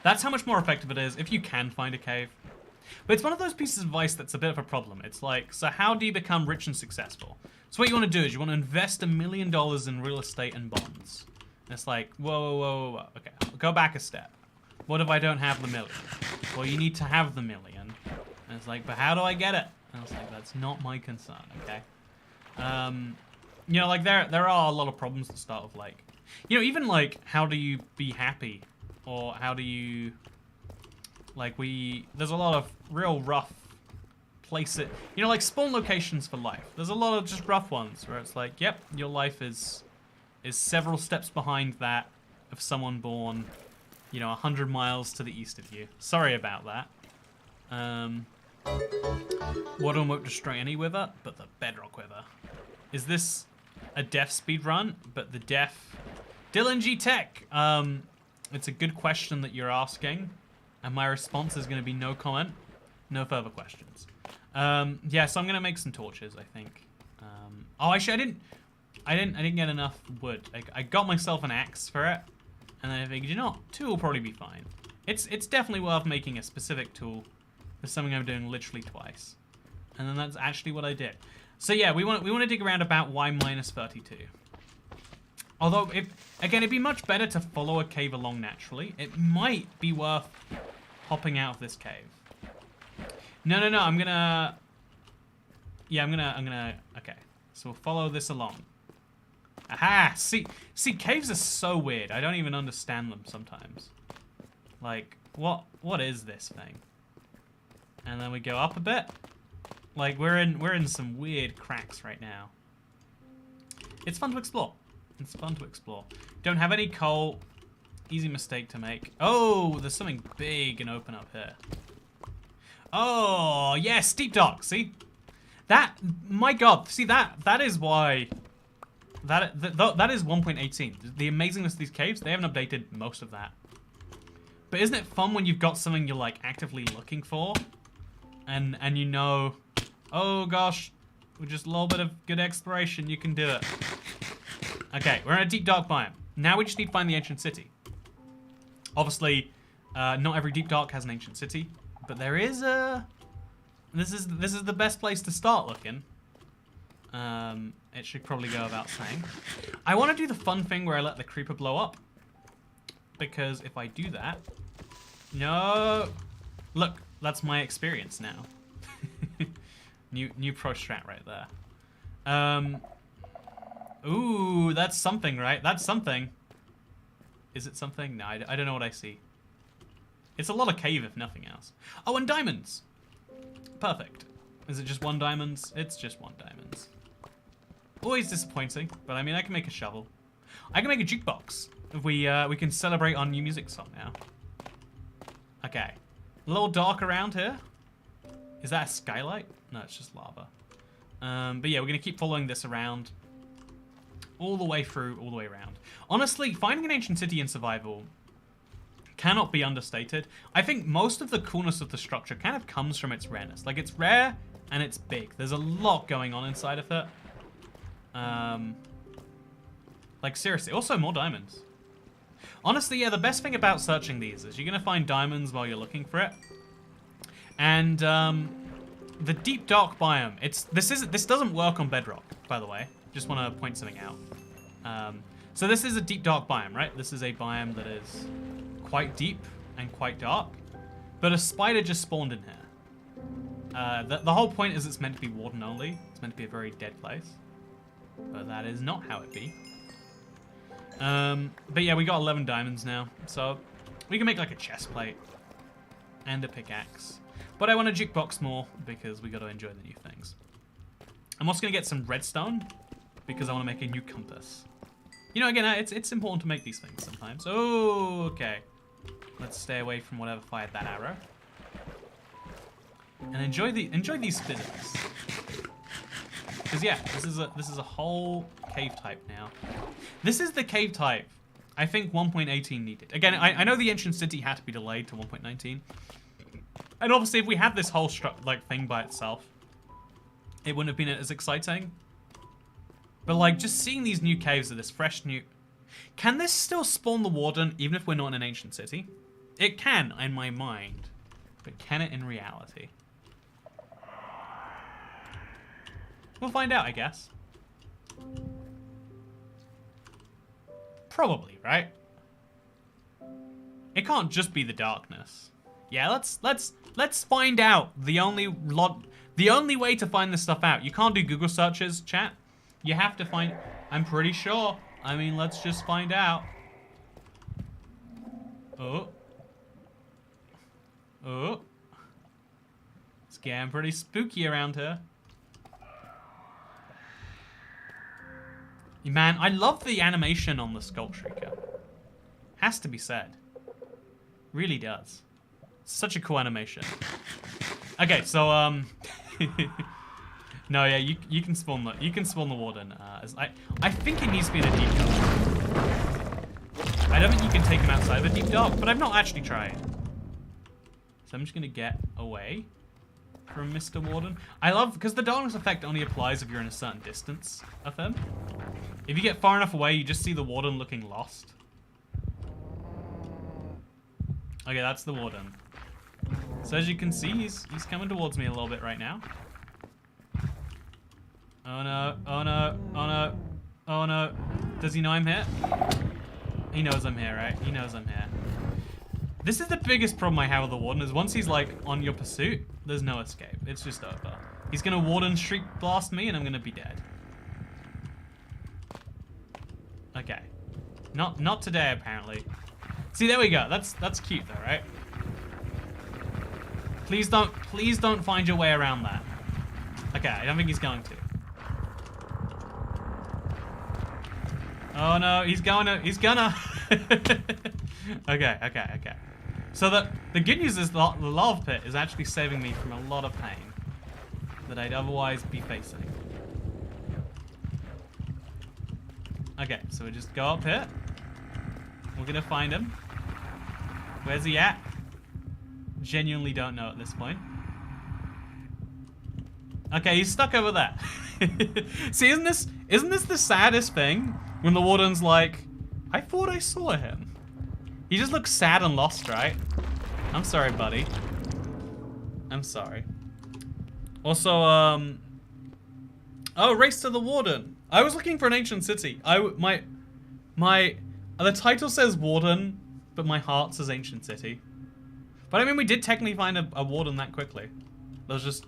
That's how much more effective it is if you can find a cave. But it's one of those pieces of advice that's a bit of a problem. It's like, so how do you become rich and successful? So what you want to do is you want to invest $1 million in real estate and bonds. And it's like, whoa. Okay, I'll go back a step. What if I don't have the million? Well, you need to have the million. And it's like, but how do I get it? And I was like, that's not my concern, okay? You know, like there are a lot of problems that start with like, you know, even like, how do you be happy? Or how do you, like there's a lot of real rough places, you know, like spawn locations for life. There's a lot of just rough ones where it's like, yep, your life is several steps behind that of someone born, you know, 100 miles to the east of you. Sorry about that. Warden won't destroy any wither, but the bedrock wither. Is this a death speed run? But the death... Dylan G Tech! It's a good question that you're asking. And my response is going to be no comment. No further questions. Yeah, so I'm going to make some torches, I think. Oh, actually, I didn't get enough wood. I got myself an axe for it. And then I figured, you know what? 2 will probably be fine. It's definitely worth making a specific tool for something I'm doing literally twice. And then that's actually what I did. So yeah, we want to dig around about Y minus 32. Although, it'd be much better to follow a cave along naturally. It might be worth hopping out of this cave. No, I'm gonna... Yeah, I'm gonna... Okay, so we'll follow this along. Aha! See, caves are so weird. I don't even understand them sometimes. Like, what is this thing? And then we go up a bit. Like, we're in some weird cracks right now. It's fun to explore. It's fun to explore. Don't have any coal. Easy mistake to make. Oh, there's something big and open up here. Oh, yes, deep dark. See? That, my God. See, that is why... That is 1.18. The amazingness of these caves, they haven't updated most of that. But isn't it fun when you've got something you're, like, actively looking for? And you know... Oh, gosh. With just a little bit of good exploration, you can do it. Okay, we're in a deep dark biome. Now we just need to find the ancient city. Obviously, not every deep dark has an ancient city, but there is a... This is the best place to start looking. It should probably go without saying. I want to do the fun thing where I let the creeper blow up, because if I do that, no, look, that's my experience now. new pro strat right there. Ooh, that's something, right? That's something. Is it something? No, I don't know what I see. It's a lot of cave, if nothing else. Oh, and diamonds. Perfect. Is it just 1 diamonds? It's just 1 diamonds. Always disappointing, but I mean, I can make a shovel. I can make a jukebox. We can celebrate our new music song now. Okay. A little dark around here. Is that a skylight? No, it's just lava. But yeah, we're gonna keep following this around. all the way through, all the way around. Honestly, finding an ancient city in survival cannot be understated. I think most of the coolness of the structure kind of comes from its rareness. Like, it's rare and it's big. There's a lot going on inside of it. Like, seriously. Also, more diamonds. Honestly, yeah, the best thing about searching these is you're going to find diamonds while you're looking for it. And, the deep dark biome, this doesn't work on bedrock, by the way. Just want to point something out. So this is a deep dark biome, right? This is a biome that is quite deep and quite dark. But a spider just spawned in here. The whole point is it's meant to be Warden only. It's meant to be a very dead place. But that is not how it be. But yeah, we got 11 diamonds now. So we can make like a chest plate and a pickaxe. But I want a jukebox more because we got to enjoy the new things. I'm also going to get some redstone because I want to make a new compass. You know, again, it's important to make these things sometimes. Oh, okay. Let's stay away from whatever fired that arrow. And enjoy these physics. Because yeah, this is a whole cave type now. This is the cave type I think 1.18 needed. Again, I know the ancient city had to be delayed to 1.19. And obviously, if we had this whole thing by itself, it wouldn't have been as exciting. But like, just seeing these new caves of this fresh new... Can this still spawn the Warden, even if we're not in an ancient city? It can, in my mind. But can it in reality? We'll find out, I guess. Probably, right? It can't just be the darkness. Yeah, let's find out. The only way to find this stuff out. You can't do Google searches, chat. You have to find... I'm pretty sure. I mean, let's just find out. Oh. Oh. It's getting pretty spooky around here. Man, I love the animation on the sculpture. Has to be said. Really does. Such a cool animation. Okay, so no, yeah, you can spawn the Warden. I think it needs to be in a deep dark. I don't think you can take him outside of a deep dark, but I've not actually tried. So I'm just gonna get away from Mr. Warden. I love because the darkness effect only applies if you're in a certain distance of him. If you get far enough away, you just see the Warden looking lost. Okay, that's the Warden. So as you can see, he's coming towards me a little bit right now. Oh no, oh no, oh no, oh no. Does he know I'm here? He knows I'm here, right? He knows I'm here. This is the biggest problem I have with the Warden, is once he's like on your pursuit, there's no escape. It's just over. He's gonna Warden streak blast me and I'm gonna be dead. Okay. Not today, apparently. See, there we go. That's cute though, right? Please don't find your way around that. Okay, I don't think he's going to. Oh no, he's gonna. Okay. So the good news is the lava pit is actually saving me from a lot of pain that I'd otherwise be facing. Okay, so we just go up here. We're gonna find him. Where's he at? Genuinely don't know at this point. Okay, he's stuck over there. See, isn't this the saddest thing? When the Warden's like, I thought I saw him. He just looks sad and lost, right? I'm sorry, buddy. I'm sorry. Also, oh, race to the Warden. I was looking for an ancient city. The title says Warden, but my heart says ancient city. But I mean, we did technically find a Warden that quickly. That was just,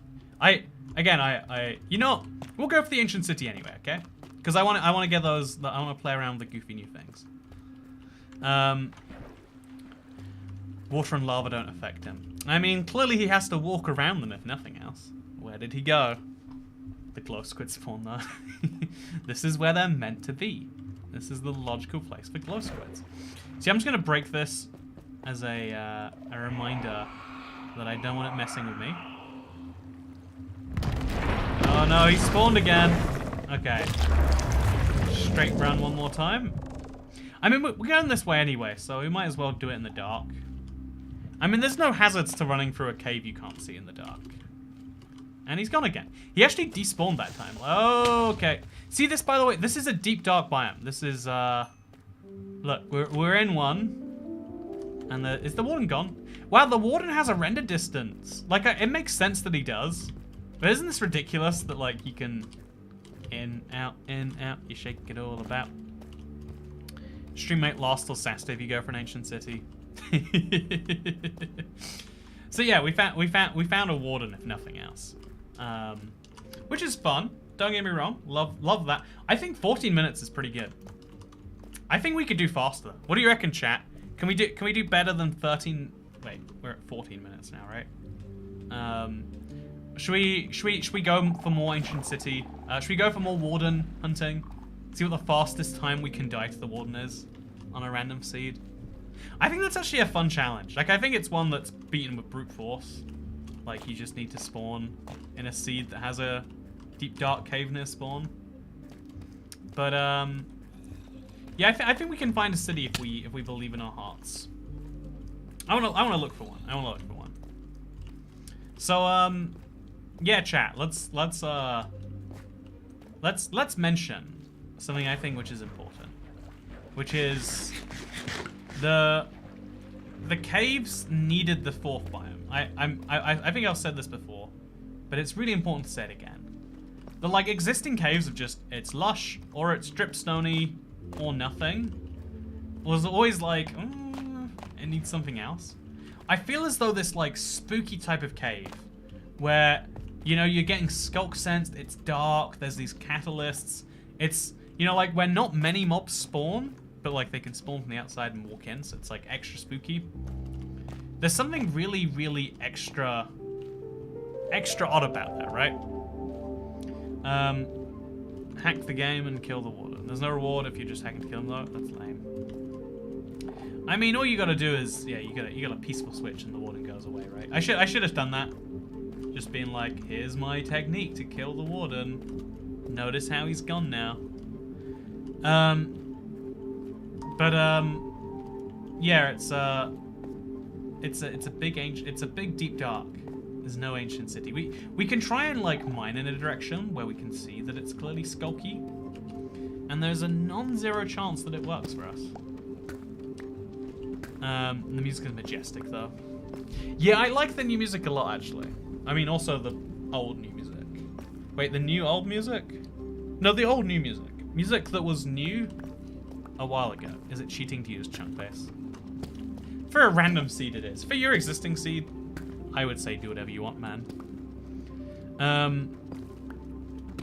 you know, we'll go for the ancient city anyway, okay? Because I want to get those. I want to play around with the goofy new things. Water and lava don't affect him. I mean, clearly he has to walk around them if nothing else. Where did he go? The glow squid spawn though. This is where they're meant to be. This is the logical place for glow squids. See, I'm just gonna break this as a reminder that I don't want it messing with me. Oh no, he spawned again. Okay. straight run one more time. I mean, we're going this way anyway, so we might as well do it in the dark. I mean, there's no hazards to running through a cave you can't see in the dark. And he's gone again. He actually despawned that time. Okay. See this, by the way? This is a deep dark biome. This is, look, we're in one. And is the Warden gone? Wow, the Warden has a render distance. Like, it makes sense that he does. But isn't this ridiculous that, like, you can in, out, you shake it all about. Stream might last till Saturday if you go for an ancient city. So yeah, we found a Warden if nothing else. Which is fun. Don't get me wrong. Love that. I think 14 minutes is pretty good. I think we could do faster. What do you reckon, chat? Can we do better than 13? Wait, we're at 14 minutes now, right? Should we go for more ancient city? Should we go for more Warden hunting? See what the fastest time we can die to the Warden is on a random seed. I think that's actually a fun challenge. Like, I think it's one that's beaten with brute force. Like, you just need to spawn in a seed that has a deep dark cave near spawn. But yeah, I think we can find a city if we believe in our hearts. I wanna look for one. So yeah, chat. Let's mention something I think which is important, which is the caves needed the fourth biome. I think I've said this before, but it's really important to say it again. The like existing caves of just it's lush or it's drip stony or nothing was always like it needs something else. I feel as though this like spooky type of cave where you know you're getting skulk sensed, it's dark, there's these catalysts, it's you know like where not many mobs spawn, but like they can spawn from the outside and walk in, so it's like extra spooky. There's something really extra odd about that, right? Hack the game and kill the Warden. There's no reward if you're just hacking to kill him though. That's lame. I mean, all you gotta do is, yeah, you got a peaceful switch and the Warden goes away, right? I should have done that. Just being like, here's my technique to kill the Warden. Notice how he's gone now. Yeah, it's a big deep dark. There's no ancient city. We can try and like mine in a direction where we can see that it's clearly skulky, and there's a non-zero chance that it works for us. The music is majestic though. Yeah, I like the new music a lot actually. I mean, also the old new music. Wait, the new old music? No, the old new music. Music that was new a while ago. Is it cheating to use chunk bass? For a random seed it is. For your existing seed, I would say do whatever you want, man.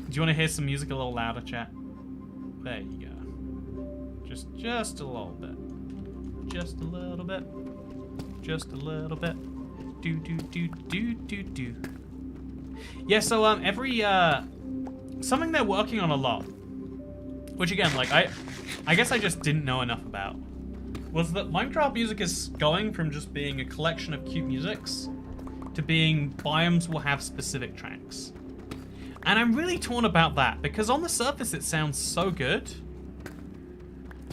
Do you want to hear some music a little louder, chat? There you go. Just a little bit. Just a little bit. Just a little bit. Do. Yeah, so every something they're working on a lot, which again, like I guess I just didn't know enough about, was that Minecraft music is going from just being a collection of cute musics to being biomes will have specific tracks. And I'm really torn about that because on the surface it sounds so good,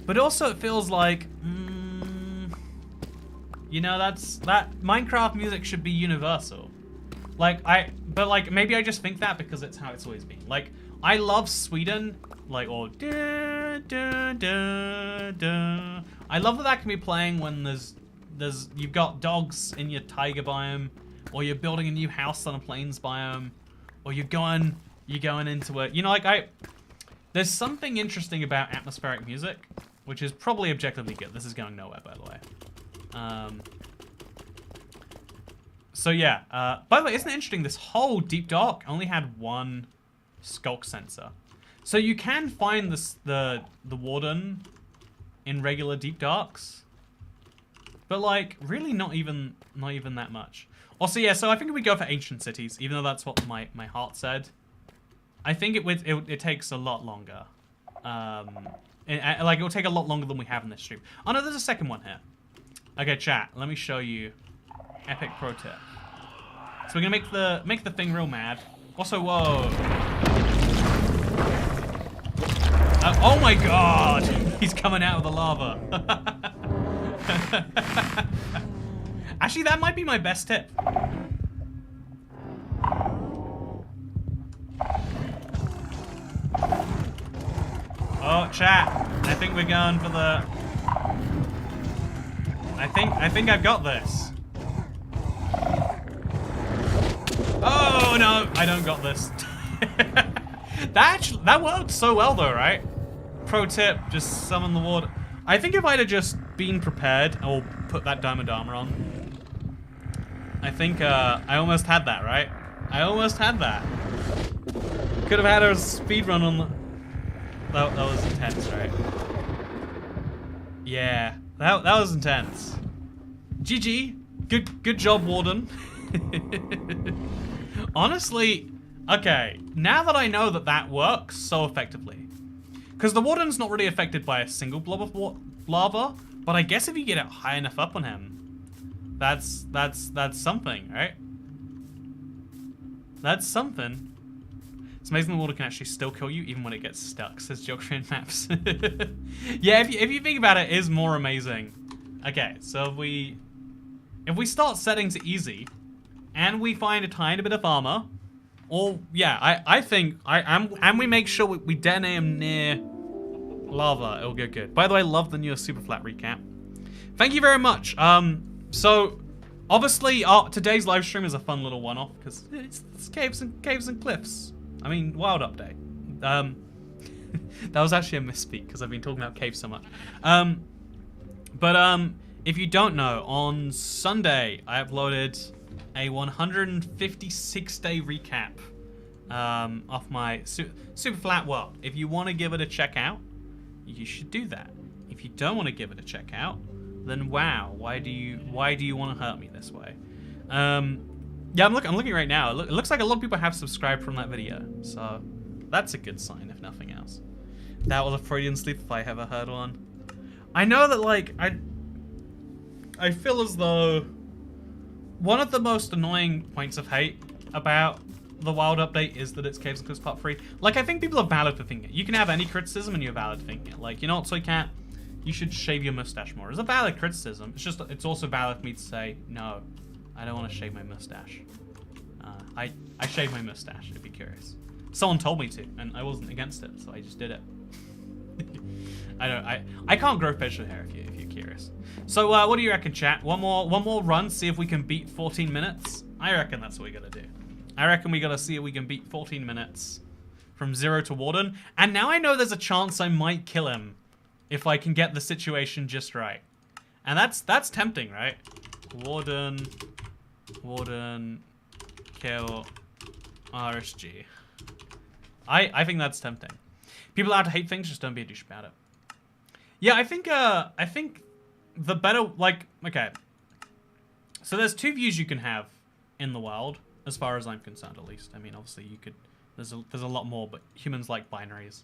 but also it feels like, you know, that Minecraft music should be universal. But like maybe I just think that because it's how it's always been. Like I love Sweden, like or da, da, da, da. I love that can be playing when there's you've got dogs in your taiga biome, or you're building a new house on a plains biome, or you're going into it. You know, like there's something interesting about atmospheric music, which is probably objectively good. This is going nowhere, by the way. So yeah, by the way, isn't it interesting? This whole deep dark only had one skulk sensor, so you can find the Warden in regular deep darks, but like really not even that much. Also, yeah, so I think if we go for ancient cities, even though that's what my heart said, I think it takes a lot longer. Like it will take a lot longer than we have in this stream. Oh no, there's a second one here. Okay, chat, let me show you epic pro tip. So we're gonna make the thing real mad. Also, whoa. Oh my god! He's coming out of the lava. Actually, that might be my best tip. Oh, chat. I think we're going for the... I think I've got this. Oh, no. I don't got this. That worked so well, though, right? Pro tip, just summon the water. I think if I'd have just been prepared, or put that diamond armor on, I think I almost had that, right? I almost had that. Could have had a speed run on the... That was intense, right? Yeah, that was intense. GG. Good job, Warden. Honestly, okay, now that I know that that works so effectively, because the Warden's not really affected by a single blob of lava, but I guess if you get it high enough up on him, that's something, right? That's something. It's amazing the water can actually still kill you even when it gets stuck, says Geography and Maps. Yeah, if you think about it, it is more amazing. Okay, so if we start setting to easy, and we find a tiny bit of armor, or yeah, I think and we make sure we detonate him near lava, it'll go good. By the way, I love the new super flat recap. Thank you very much. So obviously today's live stream is a fun little one-off because it's caves and cliffs. I mean, wild update. That was actually a misspeak because I've been talking about caves so much. But if you don't know, on Sunday I uploaded a 156-day recap off my super flat world. If you want to give it a check out, you should do that. If you don't want to give it a check out, then wow, why do you want to hurt me this way? Yeah, I'm looking right now. It looks like a lot of people have subscribed from that video, so that's a good sign, if nothing else. That was a Freudian slip if I ever heard one. I know that, like, I feel as though one of the most annoying points of hate about the wild update is that it's Caves and Cliffs Part 3. Like, I think people are valid for thinking it. You can have any criticism and you're valid for thinking it. Like, you know what, Soy Cat? You should shave your mustache more. It's a valid criticism. It's just, it's also valid for me to say, no, I don't want to shave my mustache. I shaved my mustache, if you're curious. Someone told me to, and I wasn't against it, so I just did it. I can't grow facial hair if you're curious. So what do you reckon, chat? One more run, see if we can beat 14 minutes? I reckon that's what we gotta do. I reckon we gotta see if we can beat 14 minutes from 0 to Warden. And now I know there's a chance I might kill him if I can get the situation just right. And that's tempting, right? Warden, kill, RSG. I think that's tempting. People allowed to hate things, just don't be a douche about it. Yeah, I think the better, like, okay. So there's two views you can have in the world, as far as I'm concerned, at least. I mean, obviously you could, there's a lot more, but humans like binaries.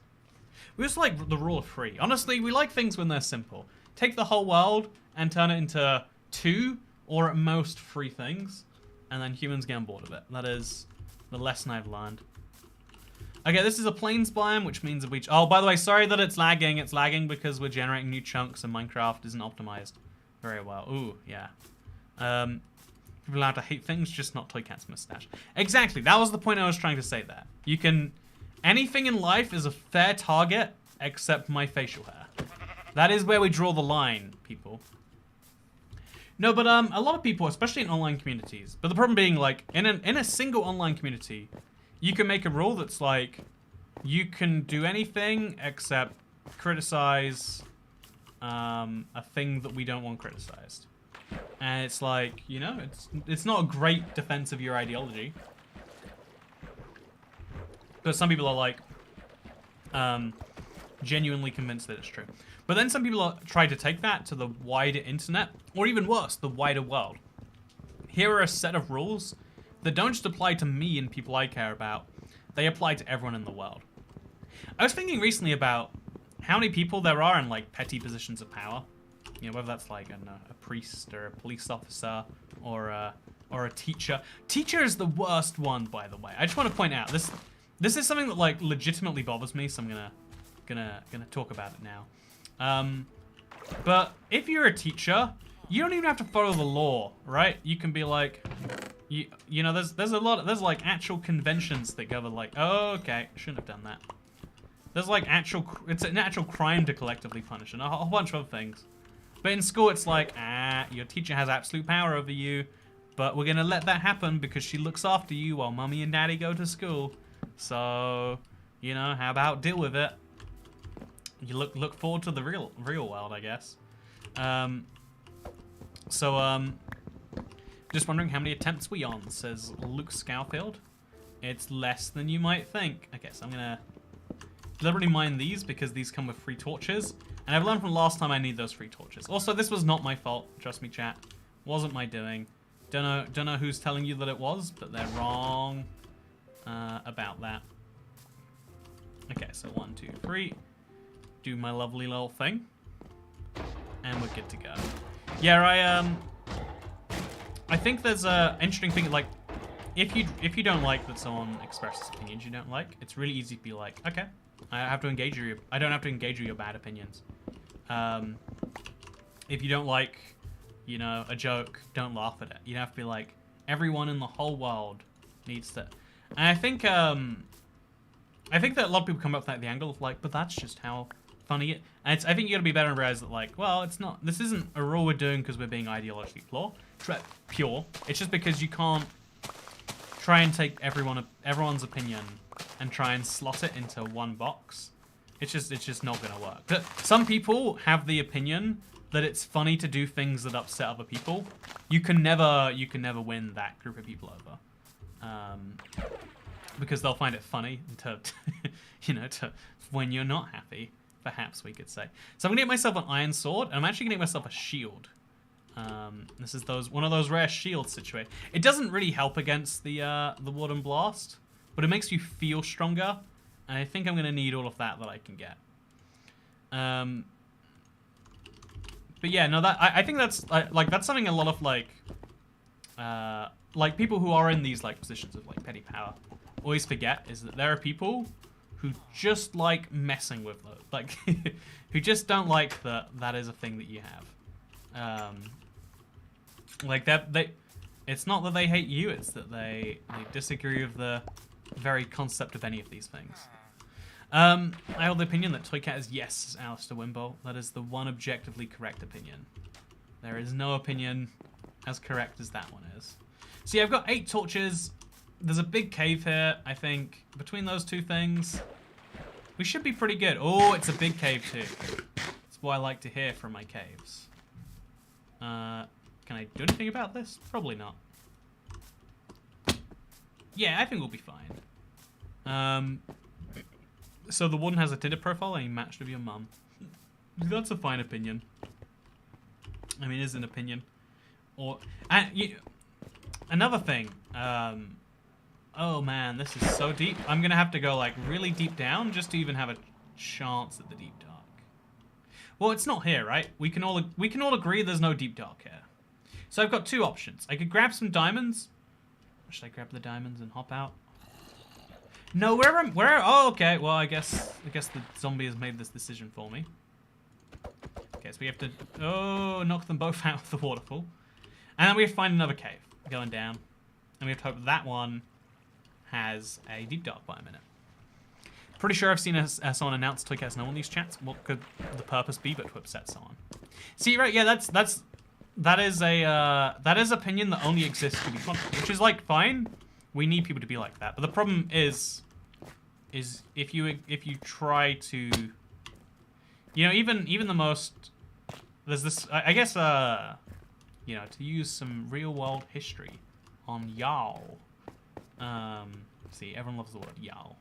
We just like the rule of 3. Honestly, we like things when they're simple. Take the whole world and turn it into 2 or at most 3 things, and then humans get on board of it. That is the lesson I've learned. Okay, this is a plains biome, which means a beach. Oh, by the way, sorry that it's lagging. It's lagging because we're generating new chunks and Minecraft isn't optimized very well. Ooh, yeah. People allowed to hate things, just not Toy Cat's mustache. Exactly, that was the point I was trying to say there. You can... Anything in life is a fair target, except my facial hair. That is where we draw the line, people. No, but a lot of people, especially in online communities, but the problem being, like, in a single online community, you can make a rule that's like, you can do anything except criticize a thing that we don't want criticized. And it's like, you know, it's not a great defense of your ideology. But some people are like, genuinely convinced that it's true. But then some people try to take that to the wider internet, or even worse, the wider world. Here are a set of rules that don't just apply to me and people I care about, they apply to everyone in the world. I was thinking recently about how many people there are in, like, petty positions of power. You know, whether that's, like, I don't know, a priest or a police officer or a teacher. Teacher is the worst one, by the way. I just want to point out, this is something that, like, legitimately bothers me, so I'm gonna gonna talk about it now. But if you're a teacher, you don't even have to follow the law, right? You can be like, you know, there's like actual conventions that govern like, oh, okay, shouldn't have done that. There's like it's an actual crime to collectively punish and a whole bunch of other things. But in school, it's like, your teacher has absolute power over you, but we're gonna let that happen because she looks after you while mommy and daddy go to school. So, you know, how about deal with it? You look forward to the real world, I guess. Just wondering how many attempts we on, says Luke Scowfield. It's less than you might think. Okay, so I'm gonna deliberately mine these because these come with free torches. And I've learned from last time I need those free torches. Also, this was not my fault, trust me, chat. Wasn't my doing. Don't know who's telling you that it was, but they're wrong about that. Okay, so 1, 2, 3. Do my lovely little thing. And we're good to go. Yeah, I think there's a interesting thing, like, if you don't like that someone expresses opinions you don't like, it's really easy to be like, okay, I don't have to engage with your bad opinions. If you don't like, you know, a joke, don't laugh at it. You have to be like, everyone in the whole world needs to. And I think that a lot of people come up with the angle of like, but that's just how funny it. And I think you gotta be better and realize that like, well, it's not. This isn't a rule we're doing because we're being ideologically pure. It's just because you can't try and take everyone's opinion and try and slot it into one box. It's just not gonna work. But some people have the opinion that it's funny to do things that upset other people. You can never win that group of people over, because they'll find it funny to, you know, to when you're not happy. Perhaps we could say. So I'm gonna get myself an iron sword, and I'm actually gonna get myself a shield. This is one of those rare shield situations. It doesn't really help against the Warden blast, but it makes you feel stronger. And I think I'm gonna need all of that I can get. But yeah, no, I think that's that's something a lot of like people who are in these like positions of like petty power always forget, is that there are people who just like messing with those, like who just don't like that is a thing that you have. Like it's not that they hate you, it's that they disagree with the very concept of any of these things. I hold the opinion that Toycat is yes, says Alistair Wimbo. That is the one objectively correct opinion. There is no opinion as correct as that one is. See, I've got 8 torches. There's a big cave here, I think. Between those two things, we should be pretty good. Oh, it's a big cave too. That's what I like to hear from my caves. Can I do anything about this? Probably not. Yeah, I think we'll be fine. So the Warden has a Tinder profile and he matched with your mum. That's a fine opinion. I mean, it is an opinion. Or another thing. Oh man, this is so deep. I'm gonna have to go like really deep down just to even have a chance at the deep dark. Well, it's not here, right? We can all agree there's no deep dark here. So I've got 2 options. I could grab some diamonds. Should I grab the diamonds and hop out? No, where? Oh, okay. Well, I guess the zombie has made this decision for me. Okay, so we have to knock them both out of the waterfall, and then we have to find another cave going down, and we have to hope that one has a deep dark biome in it. Pretty sure I've seen someone announce Toycat's no on these chats. What could the purpose be but to upset someone? See, right? Yeah, that is opinion that only exists to be fun, which is like fine. We need people to be like that, but the problem is if you try to, you know, even the most, there's this, I guess, you know, to use some real world history on y'all. See, everyone loves the word y'all.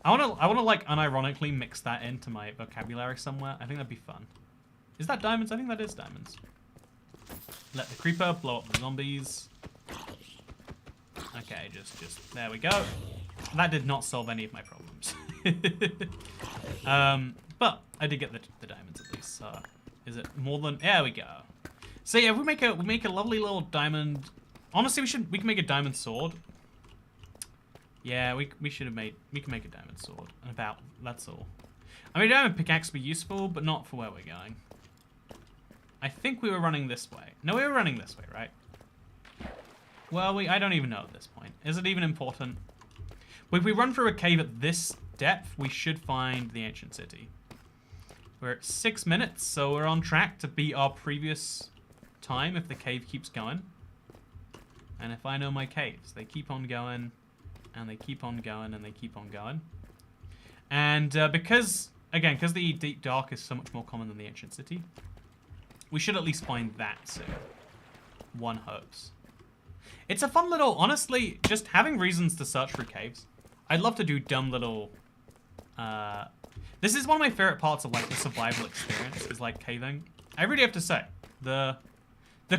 I wanna like unironically mix that into my vocabulary somewhere. I think that'd be fun. Is that diamonds? I think that is diamonds. Let the creeper blow up the zombies. Okay, just there we go. That did not solve any of my problems. But I did get the diamonds at least. So is it more than? There we go. So yeah, we make a lovely little diamond. Honestly, we can make a diamond sword. Yeah, we can make a diamond sword. And that's all. I mean, diamond pickaxe would be useful, but not for where we're going. I think we were running this way. No, we were running this way, right? Well, I don't even know at this point. Is it even important? If we run through a cave at this depth, we should find the ancient city. We're at 6 minutes, so we're on track to beat our previous time if the cave keeps going. And if I know my caves, they keep on going, and they keep on going, and they keep on going. And because the deep dark is so much more common than the ancient city, we should at least find that soon. One hopes. It's a fun little, honestly, just having reasons to search through caves. I'd love to do dumb little, this is one of my favorite parts of like the survival experience, is like caving. I really have to say, the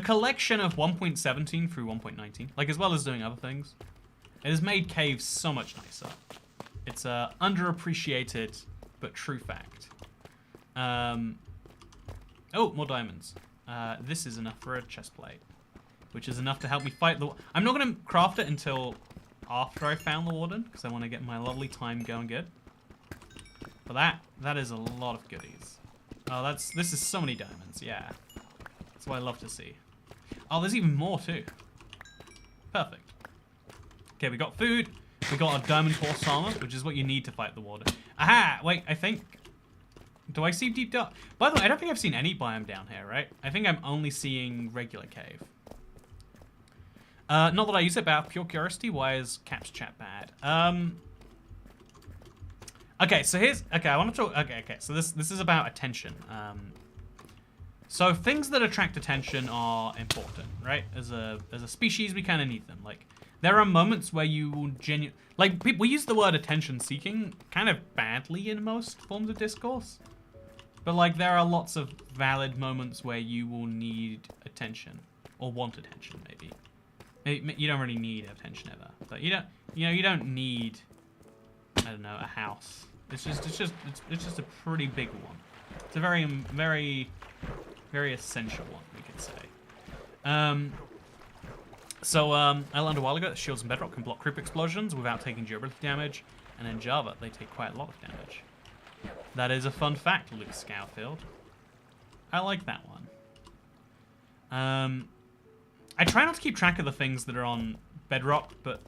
collection of 1.17 through 1.19, like as well as doing other things, it has made caves so much nicer. It's a underappreciated but true fact. Oh, more diamonds. This is enough for a chest plate, which is enough to help me fight the... I'm not going to craft it until after I found the Warden, because I want to get my lovely time going good. But that is a lot of goodies. Oh, this is so many diamonds, yeah. That's what I love to see. Oh, there's even more too. Perfect. Okay, we got food. We got our diamond horse armor, which is what you need to fight the Warden. Aha! Wait, I think... Do I see deep dark? By the way, I don't think I've seen any biome down here, right? I think I'm only seeing regular cave. Not that I use it, but out of pure curiosity, why is Caps Chat bad? Okay, so here's... Okay, I want to talk... Okay, so this is about attention. So things that attract attention are important, right? As a species, we kind of need them. Like, there are moments where you will genuinely... Like, we use the word attention-seeking kind of badly in most forms of discourse. But, like, there are lots of valid moments where you will need attention. Or want attention, maybe. You don't really need attention ever. But you don't need, I don't know, a house. It's just a pretty big one. It's a very, very, very essential one, we could say. I learned a while ago that shields and bedrock can block creep explosions without taking durability damage, and in Java, they take quite a lot of damage. That is a fun fact, Luke Scowfield. I like that one. I try not to keep track of the things that are on bedrock, but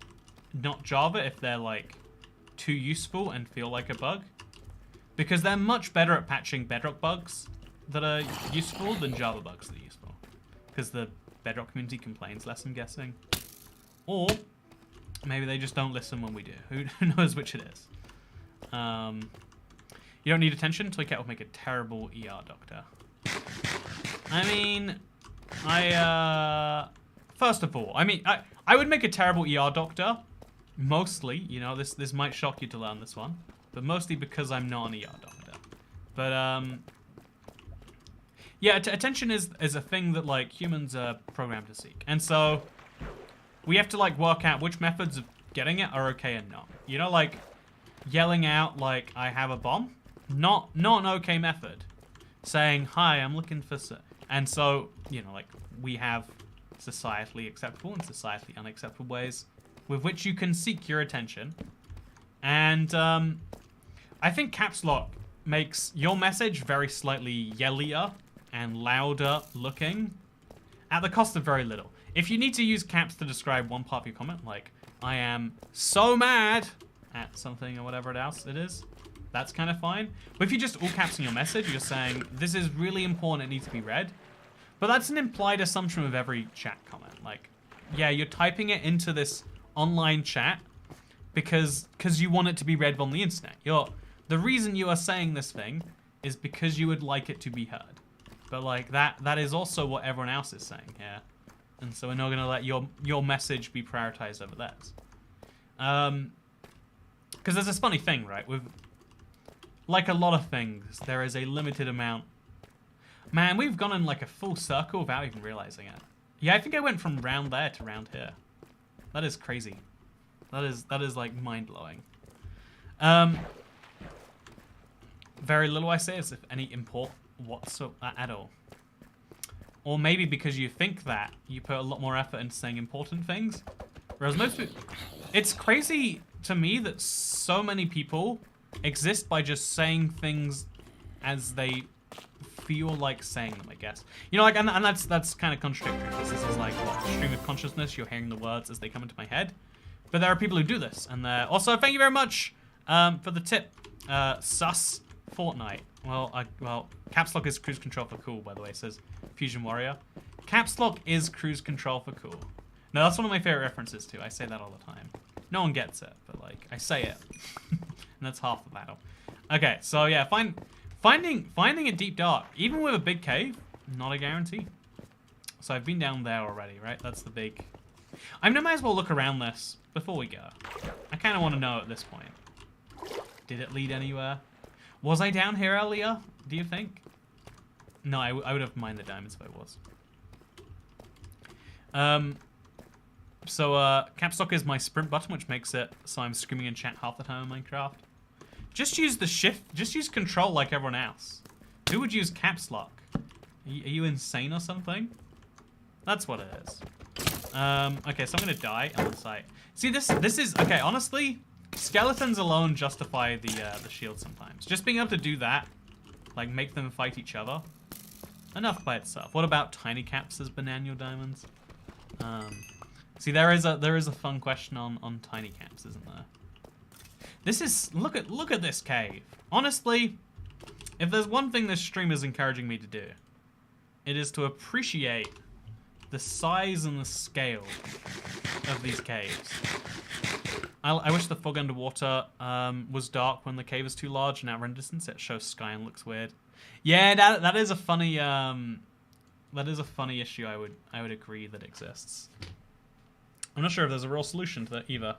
not Java if they're, like, too useful and feel like a bug. Because they're much better at patching bedrock bugs that are useful than Java bugs that are useful. Because the bedrock community complains less, I'm guessing. Or maybe they just don't listen when we do. Who knows which it is. You don't need attention. Toy Cat will make a terrible ER doctor. I mean, first of all, I would make a terrible ER doctor. Mostly, you know, this might shock you to learn this one, but mostly because I'm not an ER doctor. But yeah, attention is a thing that like humans are programmed to seek, and so we have to like work out which methods of getting it are okay and not. You know, like yelling out like I have a bomb, not an okay method. Saying hi, I'm looking for, and so you know, like we have societally acceptable and societally unacceptable ways with which you can seek your attention. And I think caps lock makes your message very slightly yellier and louder looking at the cost of very little. If you need to use caps to describe one part of your comment, like, I am so mad at something or whatever else it is, that's kind of fine. But if you just all caps in your message, you're saying, this is really important, it needs to be read. But that's an implied assumption with every chat comment. Like, yeah, you're typing it into this online chat because you want it to be read on the internet. The reason you are saying this thing is because you would like it to be heard. But like that is also what everyone else is saying here. And so we're not going to let your message be prioritized over theirs. Because there's this funny thing, right? With like a lot of things, there is a limited amount. Man, we've gone in like a full circle without even realizing it. Yeah, I think I went from round there to round here. That is crazy. That is like mind-blowing. Very little I say is if any import whatsoever at all. Or maybe because you think that, you put a lot more effort into saying important things. Whereas most people... It's crazy to me that so many people exist by just saying things as they feel like saying them, I guess. You know, like, and that's kind of contradictory, because this is like, what, stream of consciousness, you're hearing the words as they come into my head. But there are people who do this, and also, thank you very much for the tip, sus Fortnite. Well, caps lock is cruise control for cool, by the way, says Fusion Warrior. Caps lock is cruise control for cool. No, that's one of my favorite references too. I say that all the time. No one gets it, but like, I say it. And that's half the battle. Okay, so yeah, finding a deep dark, even with a big cave, not a guarantee. So I've been down there already, right? That's the big... I might as well look around this before we go. I kind of want to know at this point. Did it lead anywhere? Was I down here earlier, do you think? No, I would have mined the diamonds if I was. So caps lock is my sprint button, which makes it so I'm screaming in chat half the time in Minecraft. Just use the shift, just use control like everyone else. Who would use caps lock? Are you insane or something? That's what it is. Okay, so I'm gonna die on the site. See, this is, okay, honestly, skeletons alone justify the shield sometimes. Just being able to do that, like make them fight each other, enough by itself. What about tiny caps as banana diamonds? See, there is a fun question on tiny caps, isn't there? This is, look at this cave. Honestly, if there's one thing this stream is encouraging me to do, it is to appreciate the size and the scale of these caves. I wish the fog underwater was dark when the cave is too large, and at render distance it shows sky and looks weird. Yeah, that is a funny issue. I would agree that exists. I'm not sure if there's a real solution to that either.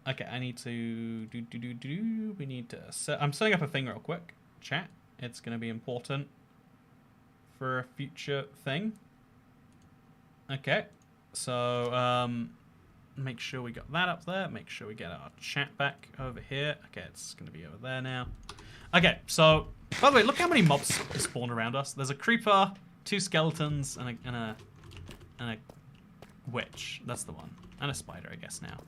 Okay, I need to we need to set. I'm setting up a thing real quick. Chat. It's gonna be important for a future thing. Okay, so make sure we got that up there. Make sure we get our chat back over here. Okay, it's gonna be over there now. Okay, so by the way, look how many mobs spawn around us. There's a creeper, 2 skeletons, and a witch. That's the one, and a spider, I guess now.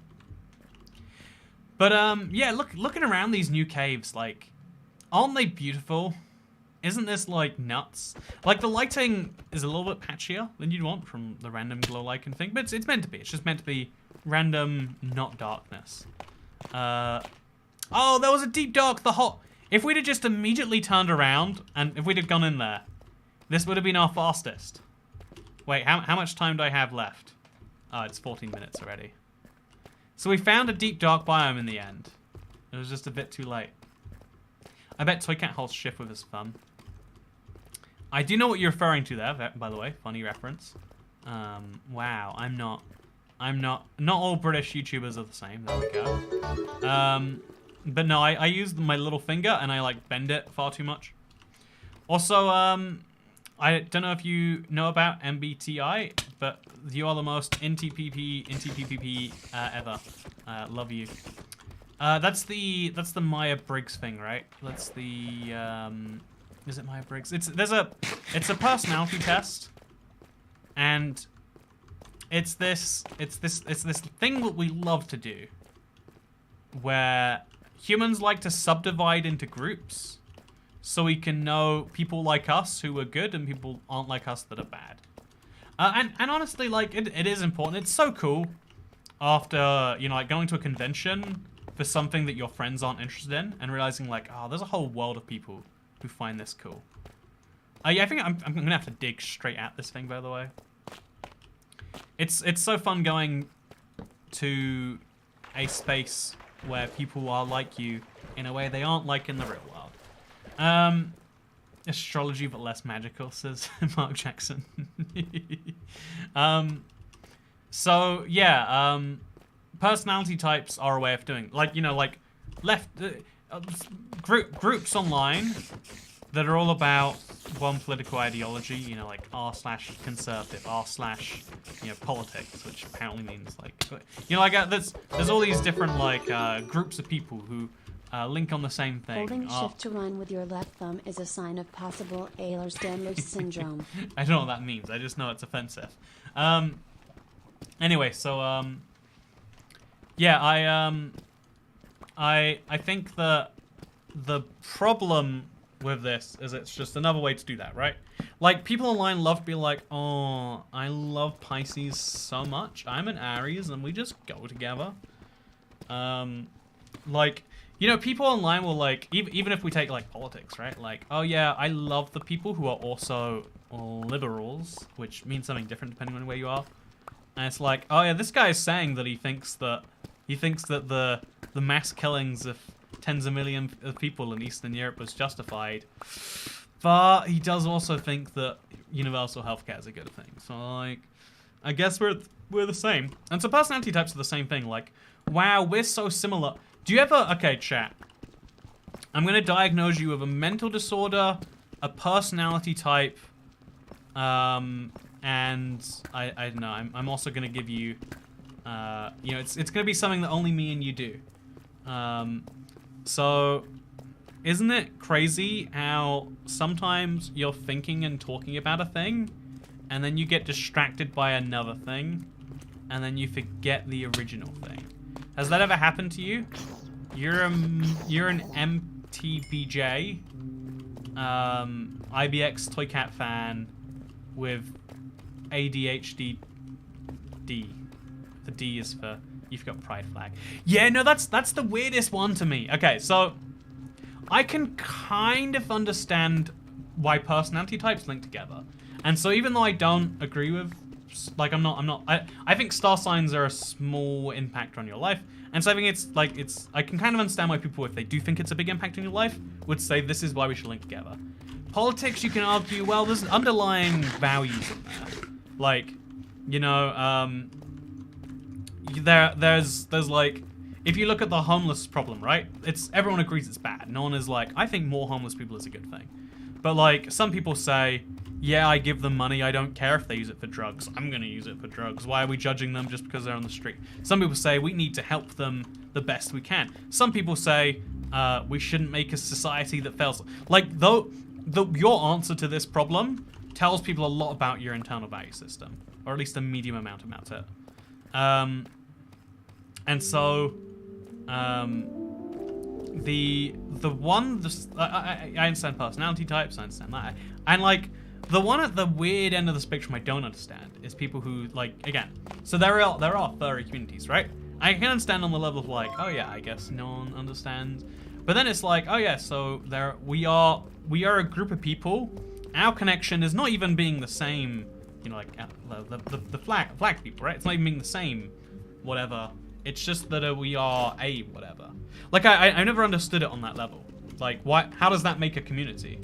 But yeah, looking around these new caves, like, aren't they beautiful? Isn't this like nuts? Like, the lighting is a little bit patchier than you'd want from the random glow lichen thing, but it's meant to be. It's just meant to be random, not darkness. Oh, there was a deep dark. If we'd have just immediately turned around and if we'd have gone in there, this would have been our fastest. Wait, how much time do I have left? Oh, it's 14 minutes already. So we found a deep dark biome in the end. It was just a bit too late. I bet Toycat holds shift with his thumb. I do know what you're referring to there, by the way. Funny reference. Wow, not all British YouTubers are the same. There we go. But no, I use my little finger and I like bend it far too much. Also, I don't know if you know about MBTI, but you are the most NTPP ever. Love you. That's the Myers-Briggs thing, right? That's the is it Myers-Briggs? It's a personality test, and it's this thing that we love to do, where humans like to subdivide into groups, so we can know people like us who are good and people aren't like us that are bad. And honestly, like, it is important. It's so cool after, you know, like going to a convention for something that your friends aren't interested in and realizing like, oh, there's a whole world of people who find this cool. Yeah, I think I'm gonna have to dig straight at this thing, by the way. It's so fun going to a space where people are like you in a way they aren't like in the real world. Astrology but less magical, says Mark Jackson. So yeah, personality types are a way of doing, like, you know, like groups online that are all about one political ideology, you know, like r/conservative, r/politics, which apparently means like, you know, like there's all these different like groups of people who link on the same thing. Holding shift to run with your left thumb is a sign of possible Ehlers-Danlos syndrome. I don't know what that means. I just know it's offensive. Anyway, so yeah, I think that the problem with this is it's just another way to do that, right? Like, people online love to be like, oh, I love Pisces so much. I'm an Aries and we just go together. Like, you know, people online will like, even if we take like politics, right? Like, oh yeah, I love the people who are also liberals, which means something different depending on where you are. And it's like, oh yeah, this guy is saying that he thinks that the mass killings of tens of millions of people in Eastern Europe was justified. But he does also think that universal healthcare is a good thing. So like, I guess we're the same. And so personality types are the same thing. Like, wow, we're so similar. Do you ever, okay, chat. I'm gonna diagnose you with a mental disorder, a personality type, and I don't know. I'm also gonna give you, you know, it's gonna be something that only me and you do. So, isn't it crazy how sometimes you're thinking and talking about a thing, and then you get distracted by another thing, and then you forget the original thing? Has that ever happened to you? You're an MTBJ, IBX Toy Cat fan with ADHD D. The D is for, you've got pride flag. Yeah, no, that's the weirdest one to me. Okay, so I can kind of understand why personality types link together. And so even though I don't agree with, like, I think star signs are a small impact on your life. And so I think I can kind of understand why people, if they do think it's a big impact on your life, would say this is why we should link together. Politics, you can argue, well, there's underlying values in there. Like, you know, there's like, if you look at the homeless problem, right? Everyone agrees it's bad. No one is like, I think more homeless people is a good thing. But like, some people say, yeah, I give them money. I don't care if they use it for drugs. I'm going to use it for drugs. Why are we judging them just because they're on the street? Some people say we need to help them the best we can. Some people say we shouldn't make a society that fails. Like, your answer to this problem tells people a lot about your internal value system, or at least a medium amount about it. And so, I understand personality types. I understand that, and like. The one at the weird end of the spectrum I don't understand is people who, like, again, so there are furry communities, right? I can understand on the level of like, oh yeah, I guess no one understands. But then it's like, oh yeah, so we are a group of people. Our connection is not even being the same, you know, like the flag people, right? It's not even being the same, whatever. It's just that we are a whatever. Like I never understood it on that level. Like, how does that make a community?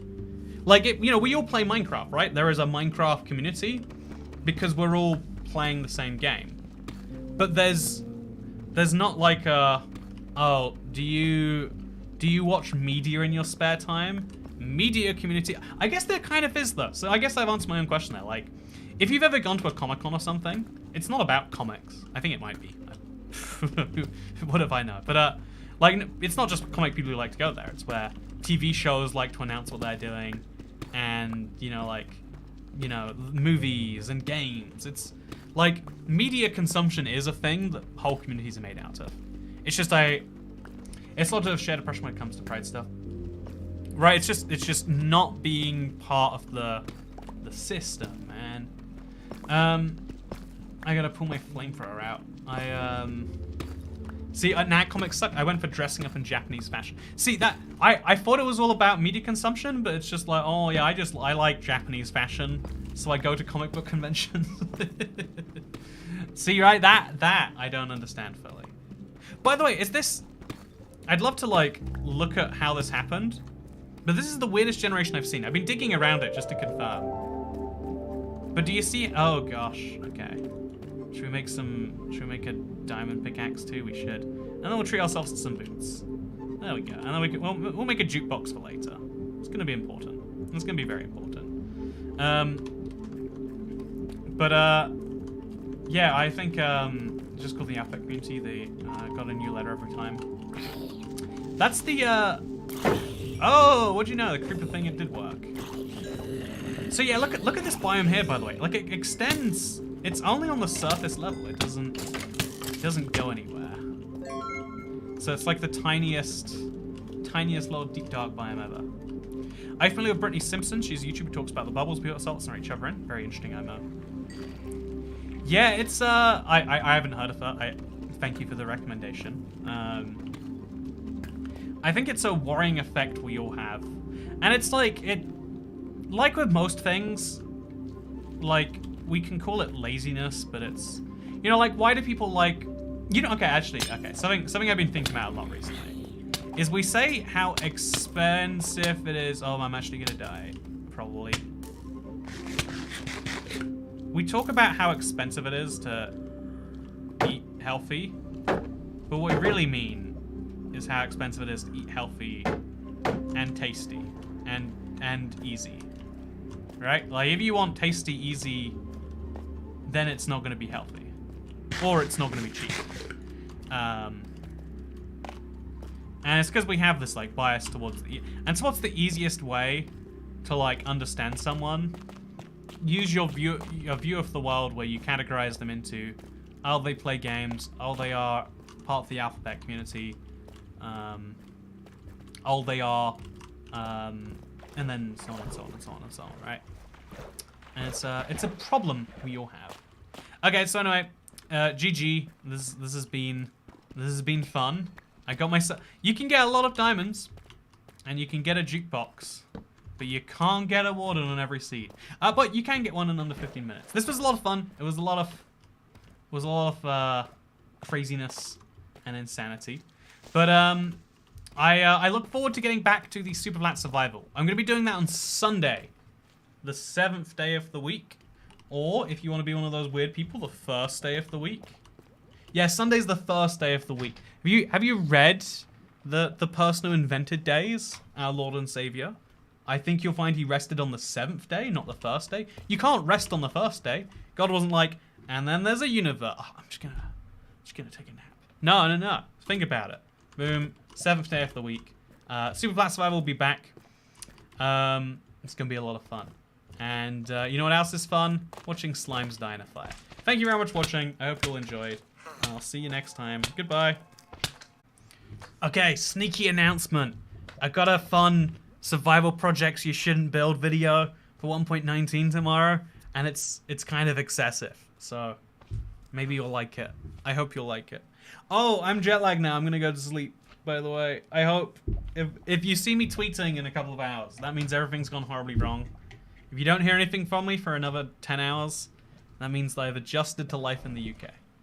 Like, you know, we all play Minecraft, right? There is a Minecraft community because we're all playing the same game. But there's not like a, oh, do you watch media in your spare time? Media community. I guess there kind of is though. So I guess I've answered my own question there. Like, if you've ever gone to a Comic-Con or something, it's not about comics. I think it might be. What if I know? But like, it's not just comic people who like to go there. It's where TV shows like to announce what they're doing. And, you know, like, you know, movies and games. It's like, media consumption is a thing that whole communities are made out of. It's just it's a lot of shared oppression when it comes to pride stuff. Right, it's just not being part of the system, man. I gotta pull my flamethrower out. See, nah, comics suck. I went for dressing up in Japanese fashion. See, that I thought it was all about media consumption, but it's just like, oh yeah, I like Japanese fashion, so I go to comic book conventions. See, right, that I don't understand fully. By the way, I'd love to like look at how this happened, but this is the weirdest generation I've seen. I've been digging around it just to confirm. But do you see? Oh gosh, okay. Should we make a diamond pickaxe too? We should. And then we'll treat ourselves to some boots. There we go. And then we'll make a jukebox for later. It's gonna be important. It's gonna be very important. Yeah, I think just called the Affect community. They got a new letter every time. That's the oh, what'd you know? The creeper thing, it did work. So yeah, look at this biome here, by the way. Like, it extends. It's only on the surface level. It doesn't go anywhere. So it's like the tiniest little deep dark biome ever. I'm familiar with Brittany Simpson. She's a YouTuber who talks about the bubbles people salts and each other in. Very interesting, I know. Yeah, it's I haven't heard of her. Thank you for the recommendation. I think it's a worrying effect we all have. And it's like with most things, like we can call it laziness, but it's, you know, like why do people like, you know, okay, something I've been thinking about a lot recently is we say how expensive it is. Oh, I'm actually gonna die, probably. We talk about how expensive it is to eat healthy, but what we really mean is how expensive it is to eat healthy and tasty and easy, right? Like if you want tasty, easy, then it's not gonna be healthy, or it's not gonna be cheap. And it's because we have this like bias towards and so what's the easiest way to like understand someone? Use your view of the world where you categorize them into, oh, they play games, oh, they are part of the alphabet community, oh, they are, and then so on and so on and so on and so on, right? And it's a problem we all have. Okay, so anyway, GG. This has been fun. I got myself. You can get a lot of diamonds, and you can get a jukebox, but you can't get a warden on every seat. But you can get one in under 15 minutes. This was a lot of fun. It was a lot of craziness and insanity. But I look forward to getting back to the Super Flat Survival. I'm going to be doing that on Sunday, the 7th day of the week. Or, if you want to be one of those weird people, the 1st day of the week. Yeah, Sunday's the 1st day of the week. Have you read the person who invented days, our Lord and Savior? I think you'll find he rested on the 7th day, not the 1st day. You can't rest on the 1st day. God wasn't like, and then there's a universe. Oh, I'm just gonna take a nap. No. Think about it. Boom. 7th day of the week. Super Flat Survival will be back. It's gonna be a lot of fun. And you know what else is fun? Watching slimes die in a fire. Thank you very much for watching. I hope you all enjoyed. I'll see you next time. Goodbye. Okay, sneaky announcement. I got a fun survival projects you shouldn't build video for 1.19 tomorrow, and it's kind of excessive. So maybe you'll like it. I hope you'll like it. Oh, I'm jet lagged now. I'm gonna go to sleep. By the way, I hope if you see me tweeting in a couple of hours, that means everything's gone horribly wrong. If you don't hear anything from me for another 10 hours, that means that I've adjusted to life in the UK.